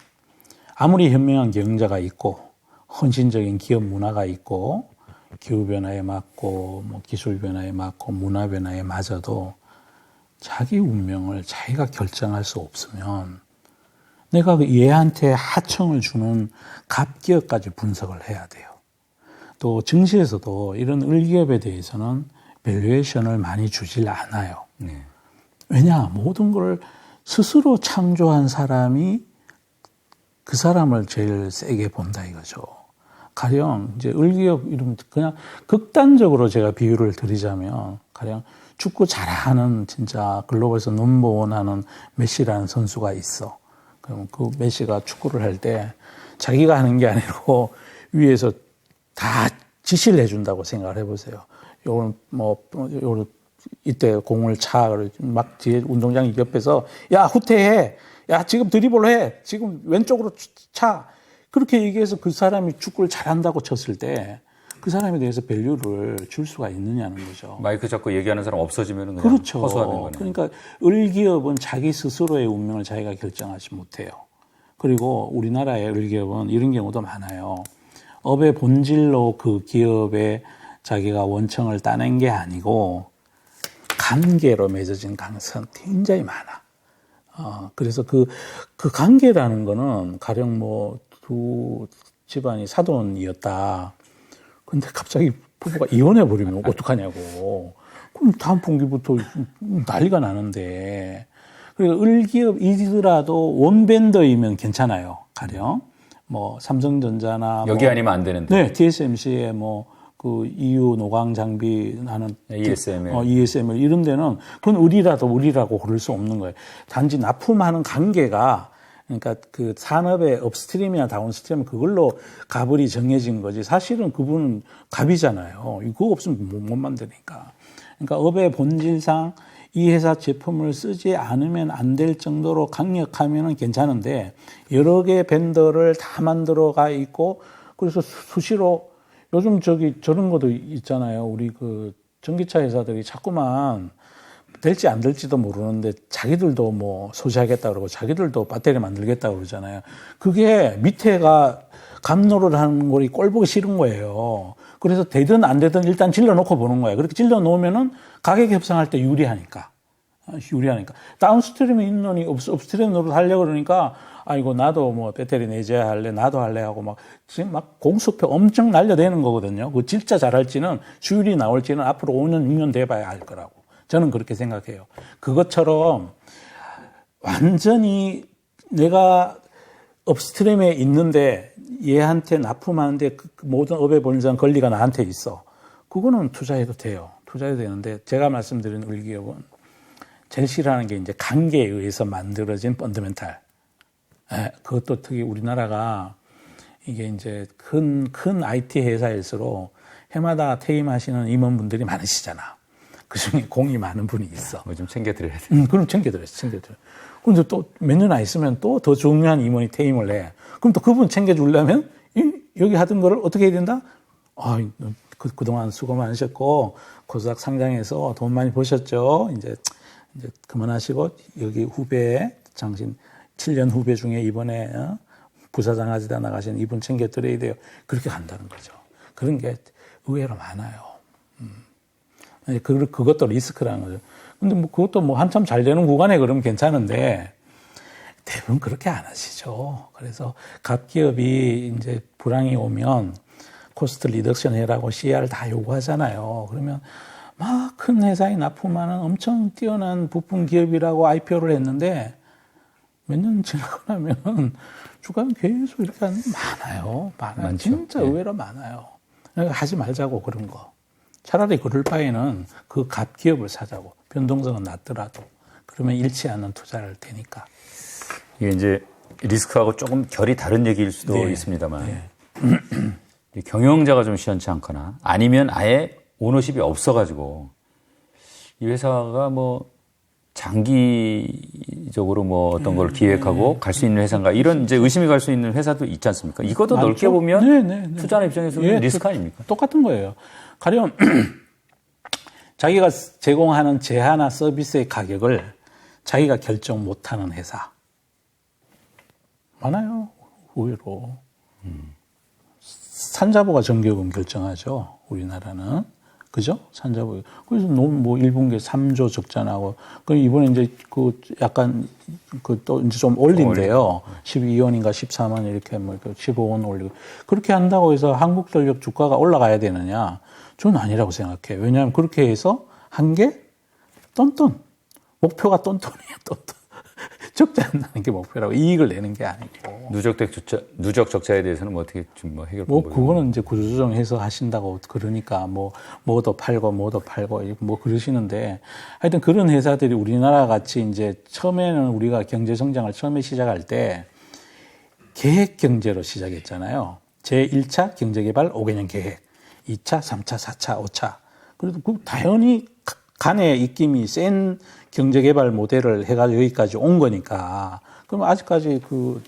아무리 현명한 경영자가 있고 헌신적인 기업 문화가 있고 기후 변화에 맞고 뭐 기술 변화에 맞고 문화 변화에 맞아도 자기 운명을 자기가 결정할 수 없으면 내가 얘한테 하청을 주는 갑기업까지 분석을 해야 돼요. 또 증시에서도 이런 을기업에 대해서는 밸류에이션을 많이 주질 않아요. 네. 왜냐? 모든 걸 스스로 창조한 사람이 그 사람을 제일 세게 본다 이거죠. 가령 이제 을기업 이름 그냥 극단적으로 제가 비유를 드리자면 가령 축구 잘하는 진짜 글로벌에서 넘버원 하는 메시라는 선수가 있어. 그럼 그 메시가 축구를 할 때 자기가 하는 게 아니고 위에서 다 지시를 해준다고 생각을 해보세요. 요건 요걸 이때 공을 막 뒤에 운동장 옆에서 야 후퇴해. 야 지금 드리블 해. 지금 왼쪽으로 차. 그렇게 얘기해서 그 사람이 축구를 잘한다고 쳤을 때 그 사람에 대해서 밸류를 줄 수가 있느냐는 거죠. 마이크 잡고 얘기하는 사람 없어지면 그냥 그렇죠. 허수아비인 거네요. 그러니까 을기업은 자기 스스로의 운명을 자기가 결정하지 못해요. 그리고 우리나라의 을기업은 이런 경우도 많아요. 업의 본질로 그 기업에 자기가 원청을 따낸 게 아니고 관계로 맺어진 가능성이 굉장히 많아. 그래서 그 관계라는 거는 가령 뭐 두 집안이 사돈이었다. 근데 갑자기 부부가 이혼해버리면 어떡하냐고. 그럼 다음 분기부터 난리가 나는데. 그리고 을기업이더라도 원벤더이면 괜찮아요. 가령. 뭐, 삼성전자나. 여기 아니면 안 되는데. 네, TSMC의 그 EU 노광 장비 하는. ESML. ESML 이런 데는 그건 을이라고 그럴 수 없는 거예요. 단지 납품하는 관계가 그러니까 그 산업의 업스트림이나 다운스트림 그걸로 갑을이 정해진 거지. 사실은 그분은 갑이잖아요. 그거 없으면 못 만드니까. 그러니까 업의 본질상 이 회사 제품을 쓰지 않으면 안 될 정도로 강력하면은 괜찮은데 여러 개 벤더를 다 만들어가 있고 그래서 수시로 요즘 저런 것도 있잖아요. 우리 그 전기차 회사들이 자꾸만 될지 안 될지도 모르는데 자기들도 뭐 소지하겠다 그러고 자기들도 배터리 만들겠다 그러잖아요. 그게 밑에가 감노를 하는 거리 꼴보기 싫은 거예요. 그래서 되든 안 되든 일단 질러놓고 보는 거예요. 그렇게 질러놓으면은 가격 협상할 때 유리하니까. 다운스트림에 있는 놈이 업스트림 노릇 하려고 그러니까 아이고 나도 뭐 배터리 내재야 할래 나도 할래 하고 막 지금 막 공수표 엄청 날려대는 거거든요. 그 진짜 잘할지는 수율이 나올지는 앞으로 5년 6년 돼봐야 알 거라고. 저는 그렇게 생각해요. 그것처럼 완전히 내가 업스트림에 있는데 얘한테 납품하는데 그 모든 업에 본전 권리가 나한테 있어. 그거는 투자해도 돼요. 투자해도 되는데 제가 말씀드린 을기업은 제일 싫어하는 게 이제 관계에 의해서 만들어진 펀더멘탈. 그것도 특히 우리나라가 이게 이제 큰 IT 회사일수록 해마다 퇴임하시는 임원분들이 많으시잖아. 그 중에 공이 많은 분이 있어. 뭐 좀 챙겨드려야 돼. 그럼 챙겨드려. 근데 또 몇 년 안 있으면 또 더 중요한 임원이 퇴임을 해. 그럼 또 그분 챙겨주려면 여기 하던 거를 어떻게 해야 된다? 그동안 수고 많으셨고 코스닥 상장해서 돈 많이 버셨죠. 이제 그만하시고 여기 후배 당신 7년 후배 중에 이번에 부사장 하시다 나가신 이분 챙겨드려야 돼요. 그렇게 간다는 거죠. 그런 게 의외로 많아요. 그것도 리스크라는 거죠. 근데 뭐 그것도 뭐 한참 잘 되는 구간에 그러면 괜찮은데 대부분 그렇게 안 하시죠. 그래서 갑기업이 이제 불황이 오면 코스트 리덕션 해라고 CR 다 요구하잖아요. 그러면 막 큰 회사에 납품하는 엄청 뛰어난 부품 기업이라고 IPO를 했는데 몇 년 지나고 나면 주가는 계속 이렇게 하는 게 많아요. 많죠. 진짜 의외로 많아요. 그러니까 하지 말자고 그런 거. 차라리 그럴 바에는 그 갑기업을 사자고. 변동성은 낮더라도. 그러면 잃지 않는 투자를 할 테니까. 이게 이제 리스크하고 조금 결이 다른 얘기일 수도 있습니다만 경영자가 좀 시원치 않거나 아니면 아예 오너십이 없어가지고 이 회사가 뭐 장기적으로 뭐 어떤 걸 기획하고 갈 수 있는 회사인가 이런 이제 의심이 갈 수 있는 회사도 있지 않습니까? 이것도 많죠? 넓게 보면 투자하는 입장에서는 리스크 아닙니까? 똑같은 거예요. 가령 자기가 제공하는 제하나 서비스의 가격을 자기가 결정 못하는 회사 많아요. 의외로. 산자부가 전기요금 결정하죠. 우리나라는. 그죠? 산자부. 그래서 너무 뭐 1분기에 3조 적자나고. 그 이번에 이제 그 약간 그 또 이제 좀 올린대요. 12원인가 14원 이렇게 뭐 15원 올리고. 그렇게 한다고 해서 한국전력 주가가 올라가야 되느냐? 저는 아니라고 생각해요. 왜냐하면 그렇게 해서 한 게 똔똔. 목표가 똔똔이에요. 똔똔. 적자 안 나는 게 목표라고 이익을 내는 게 아니고. 누적 적자에 대해서는 뭐 어떻게 좀 뭐 해결 방법이 그거는 이제 구조조정해서 하신다고 그러니까 뭐도 팔고 뭐 그러시는데 하여튼 그런 회사들이 우리나라 같이 이제 처음에는 우리가 경제 성장을 처음에 시작할 때 계획 경제로 시작했잖아요. 제1차 경제개발 5개년 계획, 2차, 3차, 4차, 5차. 그래도 그 당연히 간의 입김이 센 경제개발 모델을 해가지고 여기까지 온 거니까. 그럼 아직까지 그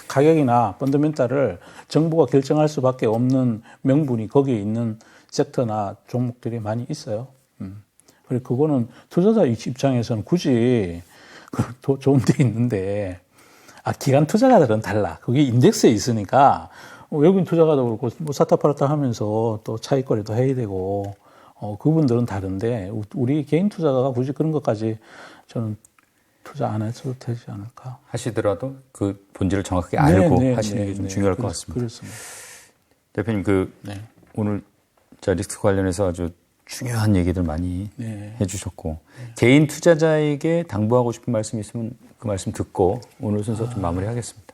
가격이나 펀더멘탈을 정부가 결정할 수밖에 없는 명분이 거기에 있는 섹터나 종목들이 많이 있어요. 그리고 그거는 투자자 입장에서는 굳이 좋은 데 있는데, 기관 투자가들은 달라. 그게 인덱스에 있으니까, 외국인 투자가도 그렇고, 뭐 사타 팔았다 하면서 또 차익거래도 해야 되고, 그분들은 다른데, 우리 개인 투자가가 굳이 그런 것까지 저는 투자 안 해도 되지 않을까. 하시더라도 그 본질을 정확하게 알고 하시는 게 좀 중요할 것 같습니다. 그렇습니다. 대표님, 오늘 리스크 관련해서 아주 중요한 얘기들 많이 해주셨고, 개인 투자자에게 당부하고 싶은 말씀이 있으면 그 말씀 듣고 오늘 순서 좀 마무리하겠습니다.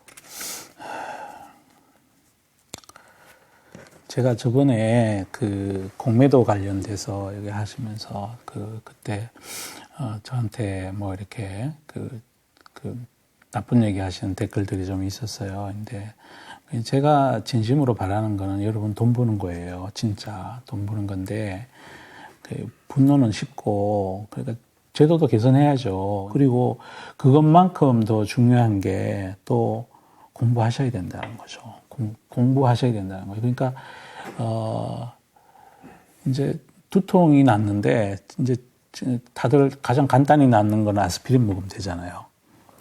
제가 저번에 그 공매도 관련돼서 여기 하시면서 그때 저한테 뭐 이렇게 그 나쁜 얘기 하시는 댓글들이 좀 있었어요. 근데 제가 진심으로 바라는 거는 여러분 돈 버는 거예요. 진짜 돈 버는 건데 분노는 쉽고 그러니까 제도도 개선해야죠. 그리고 그것만큼 더 중요한 게 또 공부하셔야 된다는 거죠. 공부하셔야 된다는 거예요. 그러니까 이제 두통이 났는데 이제 다들 가장 간단히 낫는 건 아스피린 먹으면 되잖아요.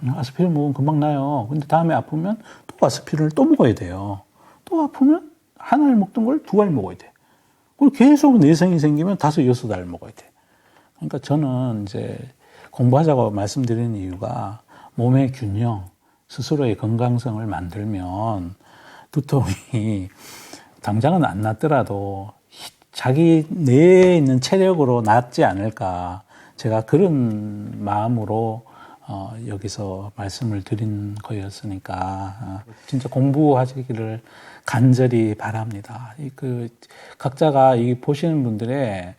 아스피린 먹으면 금방 나요. 근데 다음에 아프면 또 아스피린을 또 먹어야 돼요. 또 아프면 한 알 먹던 걸 2알 먹어야 돼. 그리고 계속 내성이 생기면 5, 6알 먹어야 돼. 그러니까 저는 이제 공부하자고 말씀드리는 이유가 몸의 균형, 스스로의 건강성을 만들면 두통이 당장은 안 낫더라도 자기 내에 있는 체력으로 낫지 않을까. 제가 그런 마음으로 여기서 말씀을 드린 거였으니까 진짜 공부하시기를 간절히 바랍니다. 각자가 이 보시는 분들의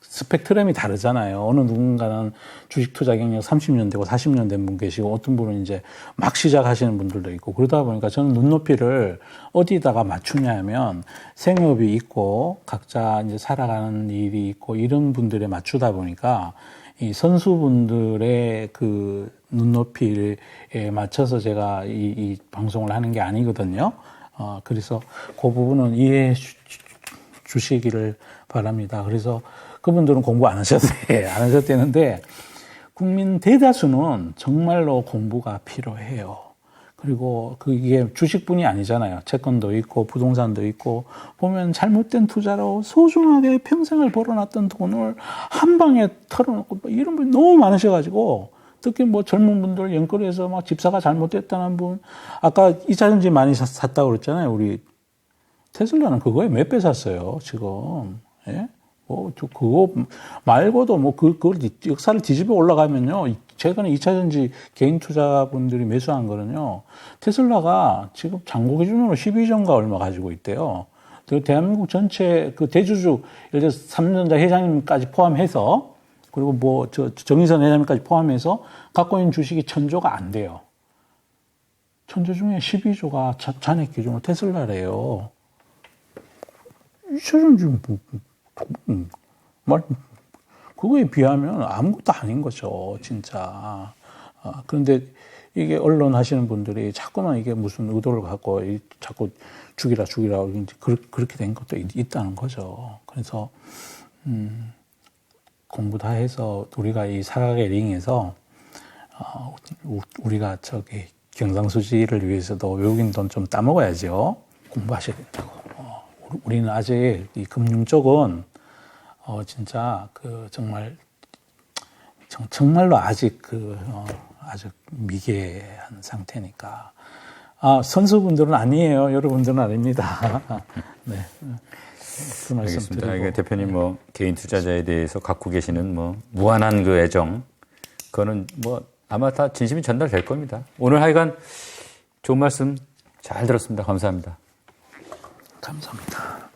스펙트럼이 다르잖아요. 어느 누군가는 주식 투자 경력 30년 되고 40년 된 분 계시고 어떤 분은 이제 막 시작하시는 분들도 있고 그러다 보니까 저는 눈높이를 어디다가 맞추냐면 생업이 있고 각자 이제 살아가는 일이 있고 이런 분들에 맞추다 보니까 이 선수분들의 그 눈높이에 맞춰서 제가 이 방송을 하는 게 아니거든요. 그래서 그 부분은 이해해 주시기를 바랍니다. 그래서 그분들은 공부 안 하셨대는데 국민 대다수는 정말로 공부가 필요해요. 그리고 그게 주식뿐이 아니잖아요. 채권도 있고 부동산도 있고 보면 잘못된 투자로 소중하게 평생을 벌어놨던 돈을 한 방에 털어놓고 이런 분이 너무 많으셔가지고 특히 뭐 젊은 분들 연끌해서 막 집사가 잘못됐다는 분 아까 2차전지 많이 샀다고 그랬잖아요. 우리 테슬라는 그거에 몇 배 샀어요 지금. 예? 그거 말고도 그걸 역사를 뒤집어 올라가면요. 최근에 2차전지 개인 투자분들이 매수한 거는요. 테슬라가 지금 잔고 기준으로 12조인가 얼마 가지고 있대요. 대한민국 전체 그 대주주, 예를 들어서 삼성전자 회장님까지 포함해서, 그리고 정의선 회장님까지 포함해서 갖고 있는 주식이 1000조가 안 돼요. 1000조 중에 12조가 잔액 기준으로 테슬라래요. 2차전지 그거에 비하면 아무것도 아닌 거죠, 진짜. 그런데 이게 언론 하시는 분들이 자꾸만 이게 무슨 의도를 갖고 자꾸 죽이라 그렇게 된 것도 있다는 거죠. 그래서 공부 다 해서 우리가 이 사각의 링에서 우리가 경상수지를 위해서도 외국인 돈 좀 따먹어야죠. 공부하셔야 된다고. 우리는 아직 이 금융 쪽은 진짜 정말로 아직 아주 미개한 상태니까. 선수분들은 아니에요. 여러분들은 아닙니다. 네. 그 말씀 알겠습니다. 드리고. 대표님 개인 투자자에 대해서 갖고 계시는 무한한 그 애정, 그거는 아마 다 진심이 전달될 겁니다. 오늘 하여간 좋은 말씀 잘 들었습니다. 감사합니다. 감사합니다.